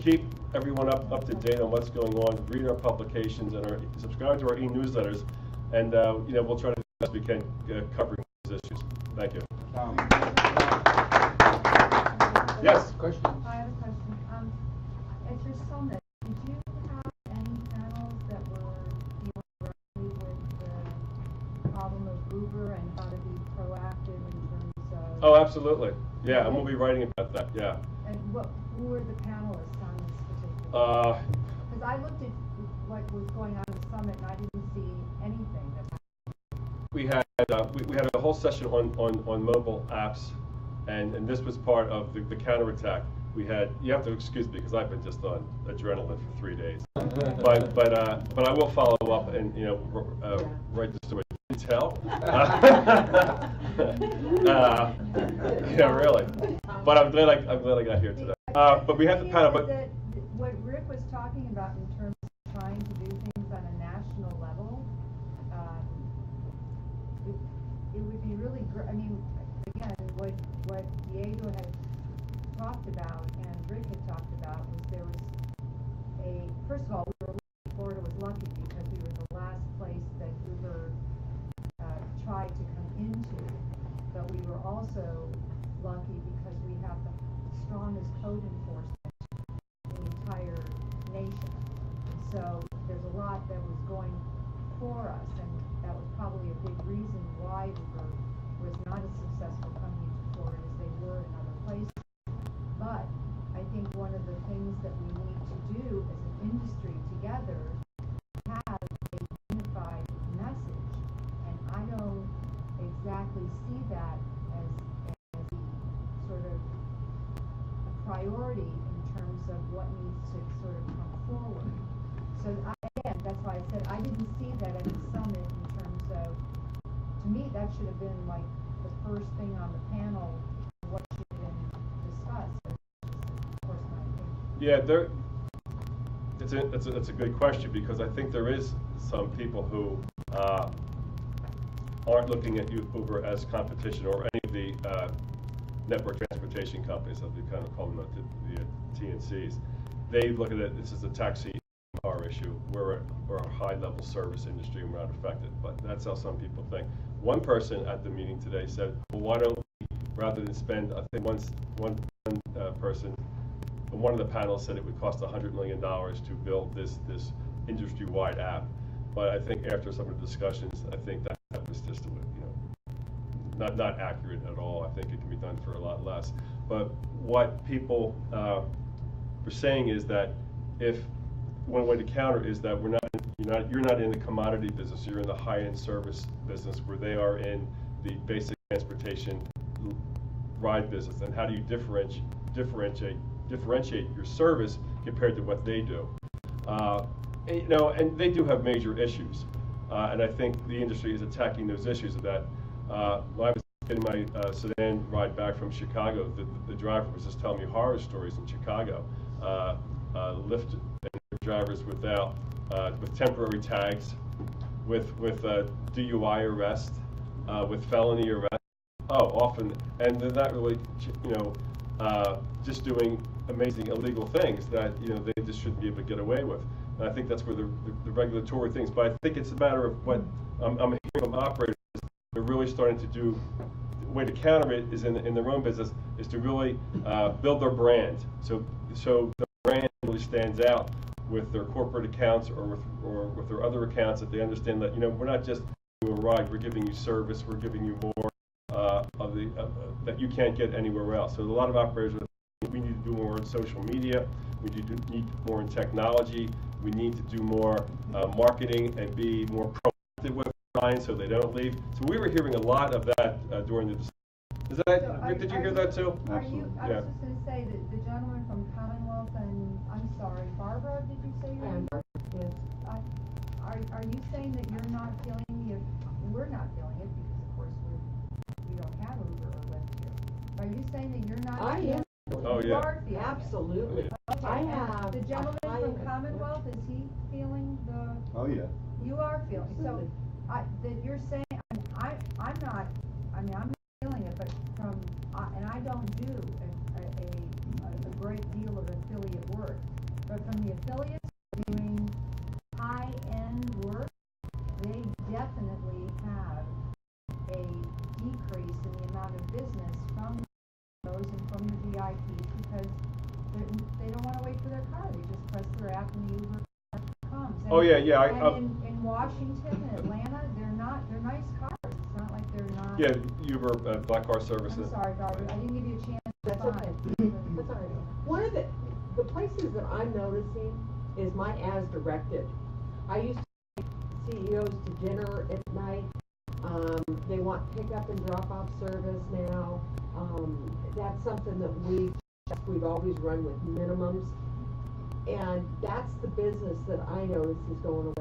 keep everyone up to date on what's going on. Read our publications and subscribe to our e-newsletters, and we'll try to do the best we can covering these issues. Thank you. Yes. Question? I have a question. At your summit, did you have any panels that were dealing directly with the problem of Uber and how to be proactive in terms of... Oh, absolutely. Yeah, and we'll be writing about that. Yeah. And who were the panelists on this particular? Because I looked at what was going on in the summit and I didn't see anything that happened. We had a whole session on mobile apps, and this was part of the counterattack. You have to excuse me because I've been just on adrenaline for 3 days. But I will follow up and, write the story. Can you tell? Yeah, really. But I'm glad I got here today. But we have the panel, but. What Rick was talking about in terms of trying to do things on a national level, it would be really great. I mean, again, what Diego had talked about and Rick had talked about was there was first of all, Florida was lucky because we were the last place that Uber tried to come into, but we were also lucky because we have the strongest code enforcement in the entire nation. So there's a lot that was going for us, and that was probably a big reason why Uber was not as successful coming into Florida as they were in other places. But I think one of the things that we need to do as an industry together have a unified message, and I don't exactly see that as the sort of a priority in terms of what needs to sort of come forward. So again, that's why I said I didn't see that at the summit in terms of, to me, that should have been like the first thing on the panel, what should have been discussed. Of course, my opinion. Yeah, that's a good question, because I think there is some people who aren't looking at Uber as competition, or any of the network transportation companies, as we kind of call them, the TNCs. They look at it, this is a taxi car issue. We're a high-level service industry and we're not affected, but that's how some people think. One person at the meeting today said, well, why don't we, rather than spend, I think one person, one of the panels said it would cost $100 million to build this industry-wide app. But I think after some of the discussions, I think that was just, not accurate at all. I think it can be done for a lot less. But what people were saying is that one way to counter is that you're not in the commodity business. You're in the high-end service business, where they are in the basic transportation ride business. And how do you differentiate your service compared to what they do? And they do have major issues. And I think the industry is attacking those issues. Of that, when I was getting my sedan ride back from Chicago, the driver was just telling me horror stories in Chicago. Lyft drivers with temporary tags, with DUI arrest, with felony arrest. Often, and they're not really, just doing amazing illegal things that they just shouldn't be able to get away with. And I think that's where the regulatory things. But I think it's a matter of what I'm hearing from operators. They're really starting to do. The way to counter it is in their own business is to really build their brand. So the brand really stands out with their corporate accounts or with their other accounts, that they understand that we're not just giving you a ride, we're giving you service, we're giving you more that you can't get anywhere else. So a lot of operators we need to do more in social media, we need more in technology, we need to do more marketing and be more proactive with clients so they don't leave. So we were hearing a lot of that during the discussion. Did you hear that too? I was just going to say that the gentleman from Commonwealth, and I'm sorry, Barbara, did you say your name? Yes. Are you saying that you're not feeling we're not feeling it, because of course we don't have Uber or Lyft here. Are you saying that you're not feeling it? Oh, you yeah. are feeling Absolutely. it. Okay. I have The gentleman from Commonwealth, is he feeling the? Oh, yeah. You are feeling it. So that you're saying, I'm not feeling it, but and I don't do a great deal of affiliate work, but from the affiliates doing high-end work, they definitely have a decrease in the amount of business from those and from the VIPs, because they don't want to wait for their car. They just press their app and the Uber comes. And, Oh, yeah. And in Washington and Atlanta, they're nice cars. It's not like they're not. Yeah, Uber, Black Car Service. I'm sorry, Barbara. I didn't give you a chance to That's respond. okay. That's all right. One of the places that I'm noticing is my as directed. I used to take CEOs to dinner at night. They want pickup and drop off service now. That's something that we've always run with minimums. And that's the business that I notice is going away.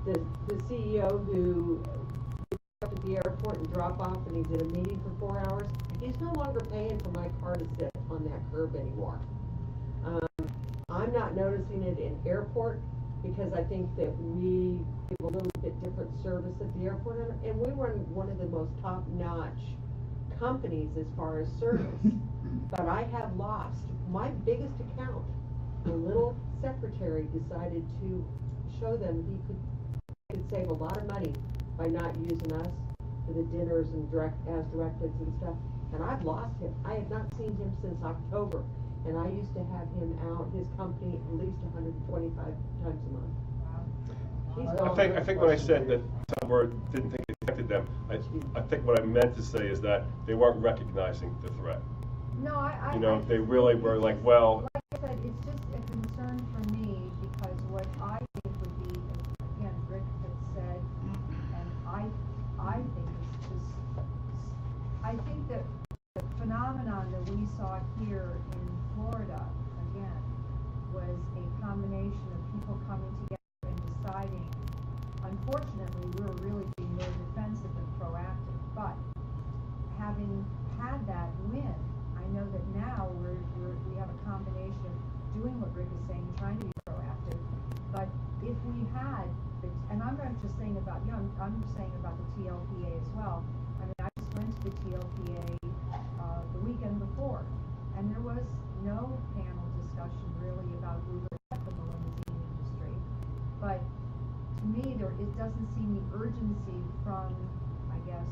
The CEO who up at the airport and drop off and he's in a meeting for 4 hours, he's no longer paying for my car to sit on that curb anymore. I'm not noticing it in airport because I think that we give a little bit different service at the airport, and we run one of the most top-notch companies as far as service. But I have lost my biggest account. The little secretary decided to show them he could save a lot of money by not using us for the dinners and as directives and stuff. And I've lost him. I have not seen him since October. And I used to have him out, his company, at least 125 times a month. He's gone. I think when I said that some word didn't think it affected them, I think what I meant to say is that they weren't recognizing the threat. No, I You know, they really were like, well. Like I said, it's just a concern for me because what I think would be, again, Rick had said, and I think it's just, I think that the phenomenon that we saw here in Florida, again, was a combination of people coming together and deciding. Unfortunately, we were really being more defensive than proactive, but having had that win, I know that now we have a combination of doing what Rick is saying, trying to be proactive, but if we had, and I'm not just saying about Young, I'm saying about the TLPA as well. I mean, I just went to the TLPA the weekend before, and there was no panel discussion really about Uber except for the limousine industry. But to me, it doesn't seem the urgency from, I guess,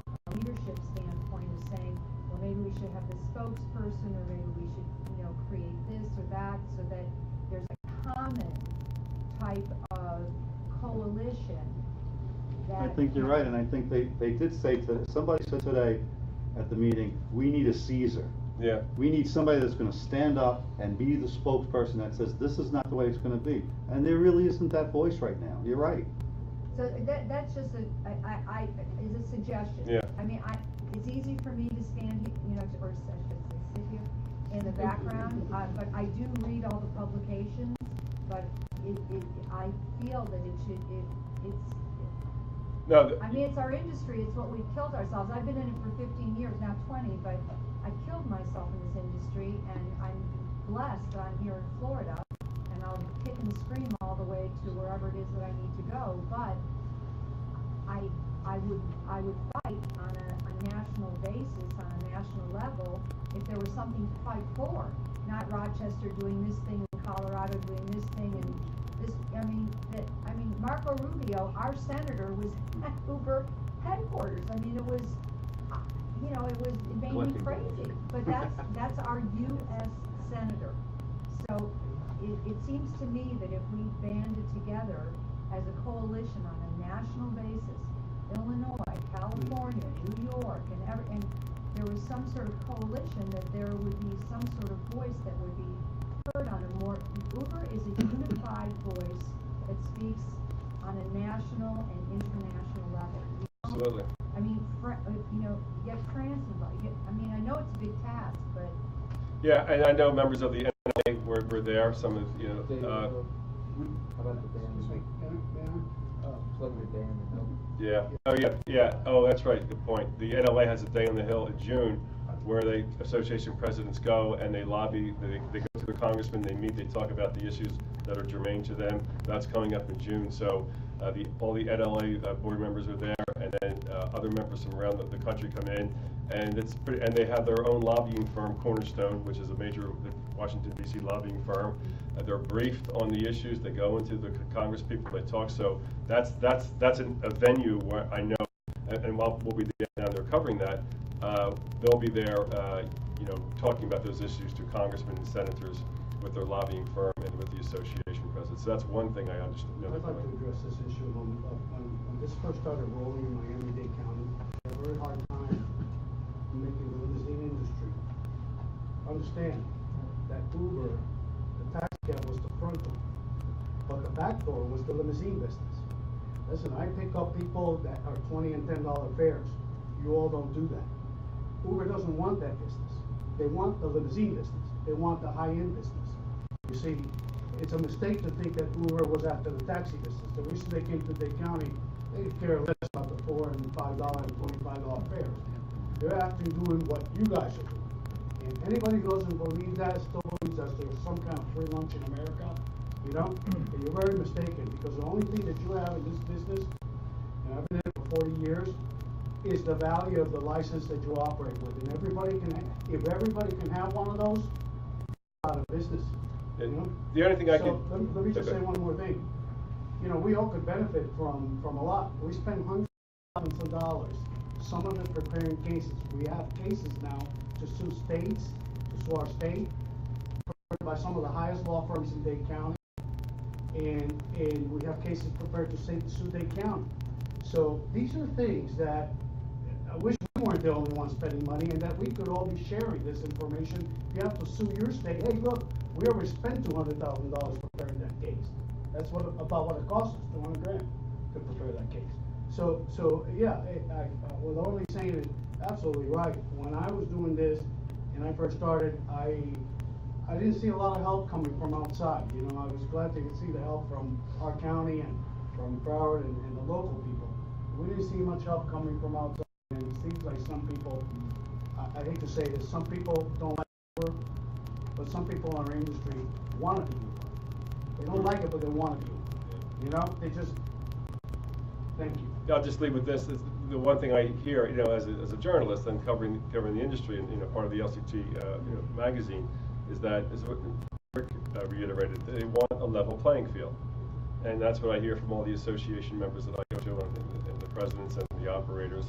a leadership standpoint of saying, well, maybe we should have this spokesperson, or maybe we should, create this or that, so that there's a common type of coalition. I think you're right, and I think they did say somebody said today at the meeting, we need a Caesar. Yeah. We need somebody that's going to stand up and be the spokesperson that says this is not the way it's going to be. And there really isn't that voice right now. You're right. So that's just is a suggestion. Yeah. I mean, it's easy for me to stand here, or sit here in the background, but I do read all the publications. But I feel that it's. No. I mean, it's our industry. It's what we've killed ourselves. I've been in it for 15 years, now 20, but I killed myself in this industry, and I'm blessed that I'm here in Florida, and I'll kick and scream all the way to wherever it is that I need to go. But I would fight on a national basis, on a national level, if there was something to fight for. Not Rochester doing this thing, and Colorado doing this thing, and this. I mean, Marco Rubio, our senator, was at Uber headquarters. I mean, it was, it made me crazy. But that's our U.S. senator. So it seems to me that if we banded together as a coalition on a national basis, Illinois, California, New York, and there was some sort of coalition, that there would be some sort of voice that would be heard on a more. Uber is a unified voice that speaks on a national and international level. Absolutely. I mean, get France involved. I mean, I know it's a big task, but. Yeah, and I know members of the NLA were there. Some of about the ban, plug the ban. Yeah. Oh yeah. Oh, that's right. Good point. The NLA has a day on the Hill in June, where the association presidents go and they lobby. They go to the congressmen. They meet. They talk about the issues that are germane to them. That's coming up in June. So all the NLA board members are there, and then other members from around the country come in, and it's pretty. And they have their own lobbying firm, Cornerstone, which is a major Washington D.C. lobbying firm. They're briefed on the issues. They go into the Congress people. They talk. So that's a venue where I know, and while we'll be down there covering that, they'll be there, talking about those issues to congressmen and senators with their lobbying firm and with the association president. So that's one thing I understand. I'd like to address this issue. When this first started rolling in Miami-Dade County, they had a very hard time making the limousine industry understand that Uber, the tax cab, was the front door, but the back door was the limousine business. Listen, I pick up people that are $20 and $10 fares. You all don't do that. Uber doesn't want that business. They want the limousine business. They want the high-end business. You see, it's a mistake to think that Uber was after the taxi business. The reason they came to Dade County, they care less about the $4 and $5 and $25 fares. They're actually doing what you guys are doing. And anybody who doesn't believe that still believes that there's some kind of free lunch in America, you know? And you're very mistaken, because the only thing that you have in this business, and I've been in it for 40 years, is the value of the license that you operate with. And everybody can, if everybody can have one of those, you're out of business. You know? The only thing I So, could... let me just Okay. say one more thing. You know, we all could benefit from a lot. We spend hundreds of thousands of dollars, some of it preparing cases. We have cases now to sue states, to sue our state, by some of the highest law firms in Dade County. And we have cases prepared to sue Dade County. So these are things that I wish we weren't the only ones spending money, and that we could all be sharing this information. If you have to sue your state, hey, look, we already spent $200,000 preparing that case. That's about what it costs us, $200,000 to prepare that case. So yeah, I was only saying it absolutely right. When I was doing this and I first started, I didn't see a lot of help coming from outside. You know, I was glad to see the help from our county and from Broward and the local people. We didn't see much help coming from outside. And it seems like some people, I hate to say this, some people don't like Uber, but some people in our industry want to be Uber. They don't like it, but they want to be Uber. You know, they just, thank you. I'll just leave with this. The one thing I hear, you know, as a journalist and covering the industry and, you know, part of the LCT magazine, is that, as Rick reiterated, they want a level playing field. And that's what I hear from all the association members that I go to, and the presidents and the operators,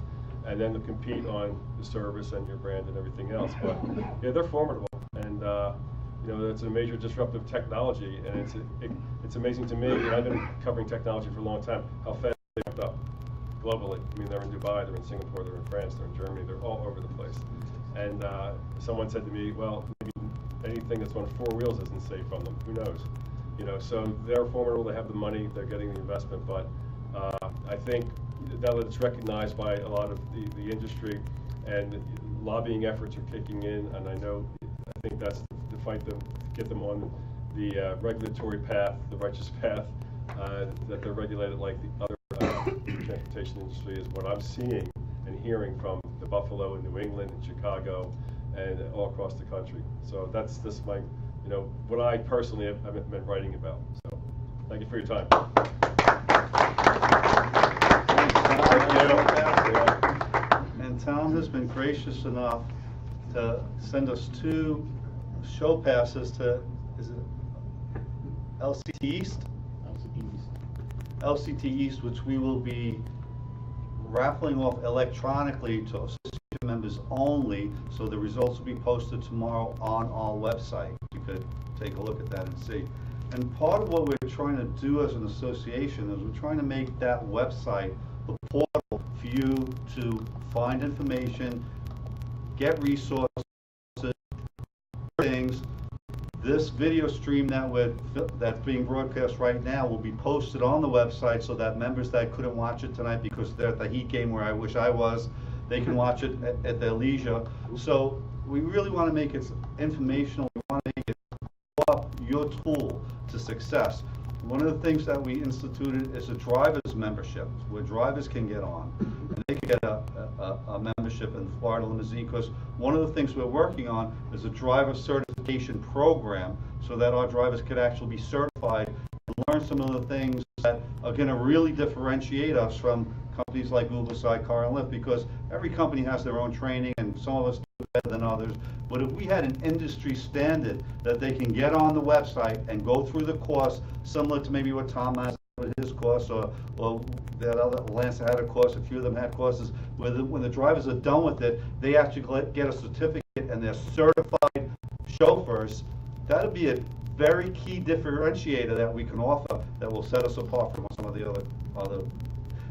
and then to compete on the service and your brand and everything else. But yeah, they're formidable, and you know, it's a major disruptive technology, and it's amazing to me. And I've been covering technology for a long time. How fast they picked up globally. I mean, they're in Dubai, they're in Singapore, they're in France, they're in Germany, they're all over the place. And someone said to me, well, maybe anything that's on 4 wheels isn't safe from them. Who knows? You know, so they're formidable. They have the money. They're getting the investment. But I think now that it's recognized by a lot of the industry, and lobbying efforts are kicking in, and I think that's to fight them, to get them on the regulatory path, the righteous path, that they're regulated like the other transportation industry, is what I'm seeing and hearing from the Buffalo and New England and Chicago and all across the country. So that's my, you know, what I personally have been writing about. So thank you for your time. And Tom has been gracious enough to send us 2 show passes to, is it LCT East? LCT East, which we will be raffling off electronically to association members only, so the results will be posted tomorrow on our website. You could take a look at that and see. And part of what we're trying to do as an association is we're trying to make that website the portal for you to find information, get resources, things. This video stream that's being broadcast right now will be posted on the website, so that members that couldn't watch it tonight because they're at the Heat game where I wish I was, they can watch it at their leisure. So we really want to make it informational. We want to make it your tool to success. One of the things that we instituted is a driver's membership, where drivers can get on. And they can get a membership in Florida Limousine, because one of the things we're working on is a driver certification program, so that our drivers could actually be certified and learn some of the things that are going to really differentiate us from companies like Uber, Sidecar, and Lyft, because every company has their own training, and some of us do better than others. But if we had an industry standard that they can get on the website and go through the course, similar to maybe what Tom has with his course, or that other Lance had a course, a few of them had courses, where when the drivers are done with it, they actually get a certificate and they're certified chauffeurs. That'll be a very key differentiator that we can offer that will set us apart from some of the other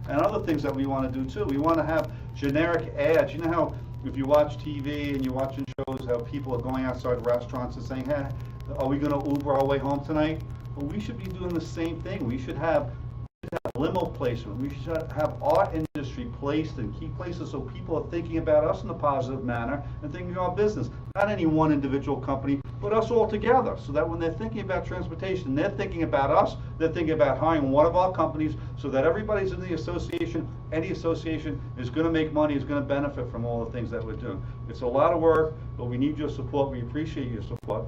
and other things that we want to do too. We want to have generic ads. You know how if you watch TV and you're watching shows, how people are going outside restaurants and saying, hey, are we going to Uber our way home tonight? Well, we should be doing the same thing. We should have have limo placement. We should have art industry placed in key places so people are thinking about us in a positive manner and thinking about business. Not any one individual company, but us all together. So that when they're thinking about transportation, they're thinking about us, they're thinking about hiring one of our companies so that everybody's in the association, any association is going to make money, is going to benefit from all the things that we're doing. It's a lot of work, but we need your support. We appreciate your support.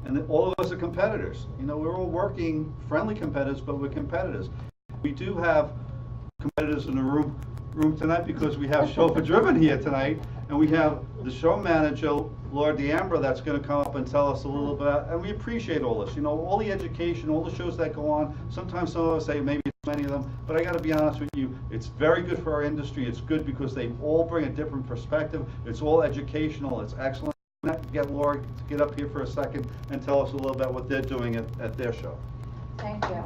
And all of us are competitors. You know, we're all working friendly competitors, but we're competitors. We do have competitors in the room tonight because we have Chauffeur Driven here tonight, and we have the show manager, Laura D'Ambra, that's going to come up and tell us a little bit. And we appreciate all this. You know, all the education, all the shows that go on. Sometimes some of us say maybe it's many of them, but I got to be honest with you, it's very good for our industry. It's good because they all bring a different perspective. It's all educational. It's excellent. Get Laura to get up here for a second and tell us a little about what they're doing at their show. Thank you.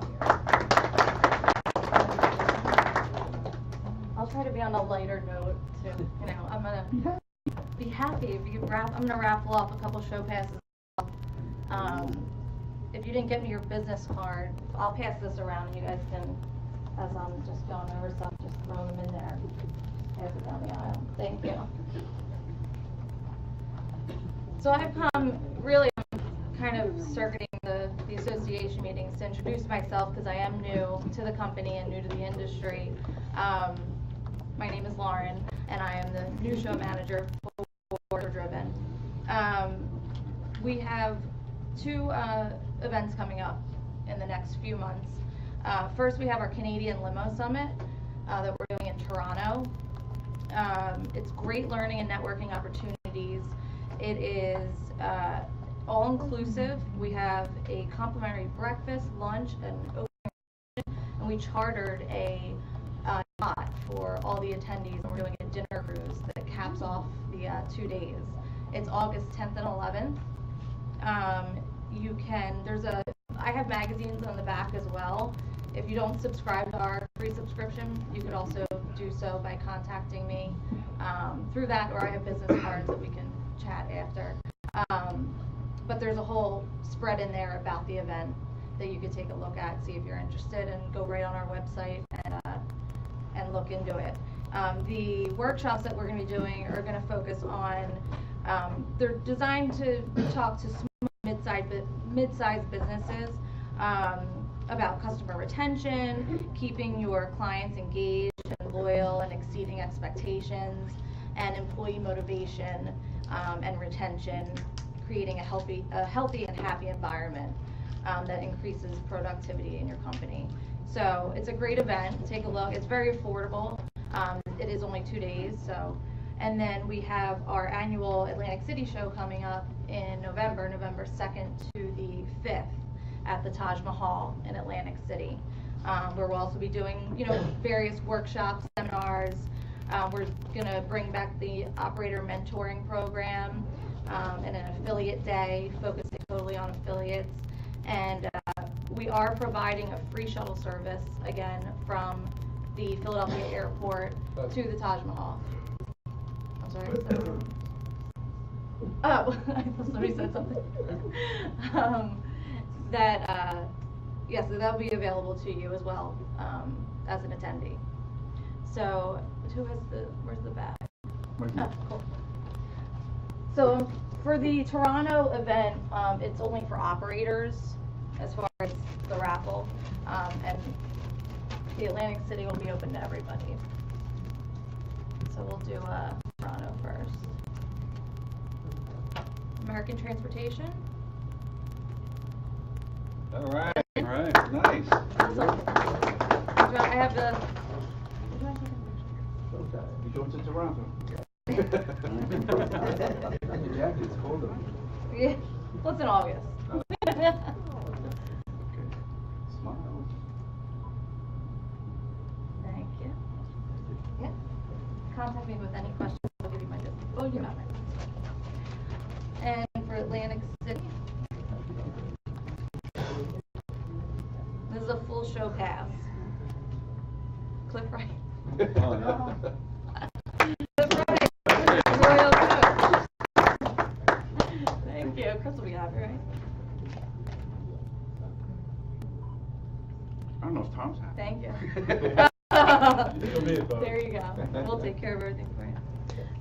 I'll try to be on a lighter note too. You know, I'm gonna be happy if you I'm gonna raffle off a couple show passes. If you didn't get me your business card, I'll pass this around and you guys can, as I'm just going over stuff, just throw them in there. Pass it down the aisle. Thank you. So I've come really kind of circuiting the association meetings to introduce myself because I am new to the company and new to the industry. My name is Lauren and I am the new show manager for Driven. We have two events coming up in the next few months. First we have our Canadian Limo Summit that we're doing in Toronto. It's great learning and networking opportunities. It is all-inclusive. We have a complimentary breakfast, lunch, and open, and we chartered a yacht for all the attendees, and we're doing a dinner cruise that caps off the 2 days. It's August 10th and 11th. I have magazines on the back as well. If you don't subscribe to our free subscription, you could also do so by contacting me through that, or I have business cards that we can chat after. But there's a whole spread in there about the event that you could take a look at, see if you're interested, and go right on our website and look into it. The workshops that we're going to be doing are going to focus on, they're designed to talk to small, mid-sized businesses about customer retention, keeping your clients engaged and loyal and exceeding expectations, and employee motivation and retention, creating a healthy and happy environment that increases productivity in your company. So it's a great event. Take a look. It's very affordable. It is only 2 days. And then we have our annual Atlantic City show coming up in November 2nd to the 5th at the Taj Mahal in Atlantic City, where we'll also be doing, various workshops, seminars. We're gonna bring back the operator mentoring program and an affiliate day focusing totally on affiliates. And we are providing a free shuttle service again from the Philadelphia airport to the Taj Mahal. I'm sorry. Oh, I thought somebody said something. Yes, so that'll be available to you as well as an attendee. So, where's the bag? Oh, cool. So, for the Toronto event, it's only for operators as far as the raffle, and the Atlantic City will be open to everybody. So we'll do Toronto first. American Transportation. All right, nice. Awesome. I have the. You going to Toronto? The jacket's colder. Yeah, well, it's in August. Okay. Smile. Thank you. Yeah. Contact me with any questions. I'll give you my business. Oh, you got it. And for Atlantic City, this is a full show pass. Cliff Wright. Oh, no. Cliff Wright. Royal Coach. Thank you. Chris will be happy, right? I don't know if Tom's happy. Thank you. There you go. We'll take care of everything for you.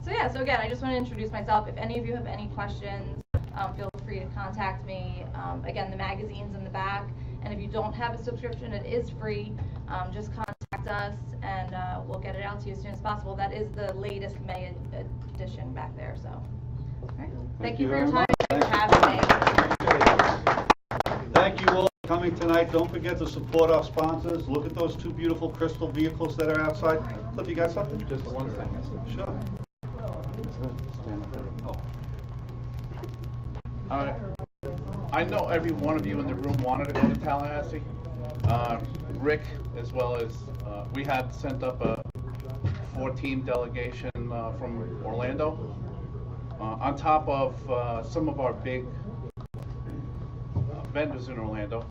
So yeah, so again, I just want to introduce myself. If any of you have any questions, feel free to contact me. Again, the magazine's in the back, and if you don't have a subscription, it is free. Just contact us, and we'll get it out to you as soon as possible. That is the latest May edition back there. So, all right. Thank you for your time. Thanks for having me. Thank you all for coming tonight. Don't forget to support our sponsors. Look at those two beautiful crystal vehicles that are outside. Cliff, you got something? Just one second. Sure. I know every one of you in the room wanted to go to Tallahassee. Rick, as well as we had sent up a 4-team delegation from Orlando. On top of some of our big vendors in Orlando,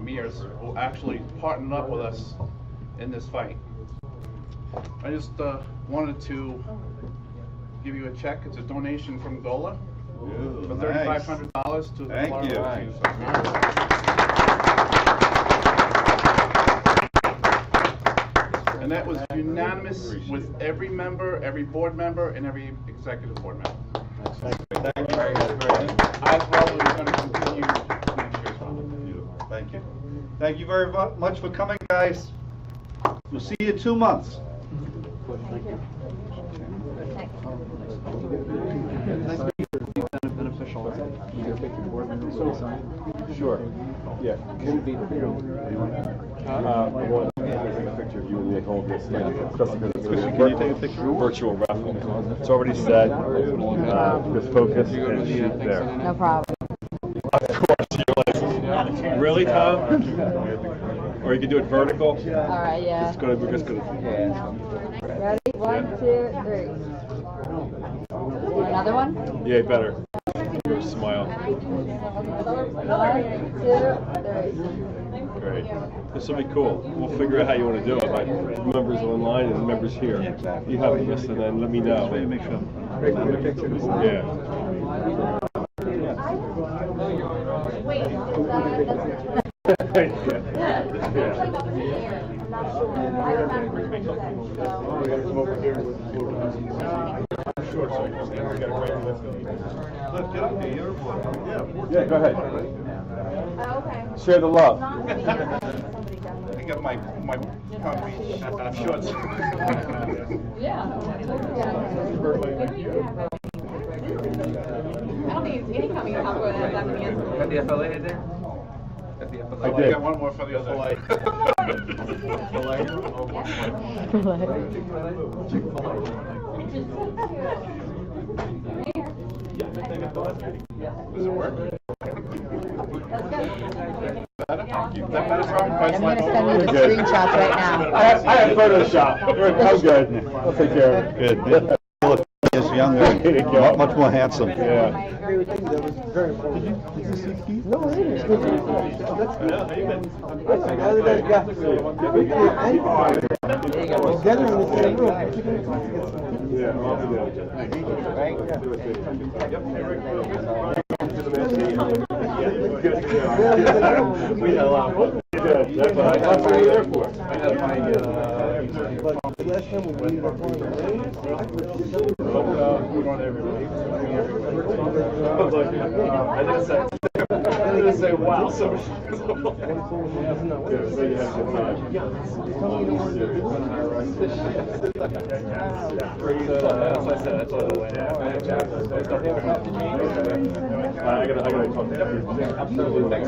Mears, who actually partnered up with us in this fight. I just wanted to give you a check. It's a donation from Gola for $3,500 to the Thank you. And that was unanimous with every member, every board member, and every executive board member. Thank you very much. As well, we're going to continue next year as well. Beautiful. Thank you. Thank you very much for coming, guys. We'll see you in 2 months. Sure. Yeah. Can you beat the I want to take a picture of you and Nick hold this. Can you take a picture? Virtual raffle. It's already set. Just focus and shoot there. No problem. Of course, you're like, really, Tom? Or you can do it vertical. All right, yeah. We're just gonna. Ready? 1, 2, 3. Another one? Yeah, better. Smile. 1, 2, 3. Great. This will be cool. We'll figure out how you want to do it. Like members online and members here. You have this, and then let me know. Make sure. Yeah. Wait, Look, get up here. You're a boy. Yeah, go ahead. Oh, okay. Share the love. I got my shorts. Yeah. I don't think it's any coming out where that's not going to answer. Got the FLA in there? Got the FLA? I did. got one more for the other. Does it work? I'm going to send you the screenshots right now. I have Photoshop. I'm good. I'll take care of it. Good. Is younger, much more handsome. Yeah. We had a lot of fun. That's what you're there for. Last time we were I didn't say wow. So you have some time. I gotta talk to everyone. Absolutely.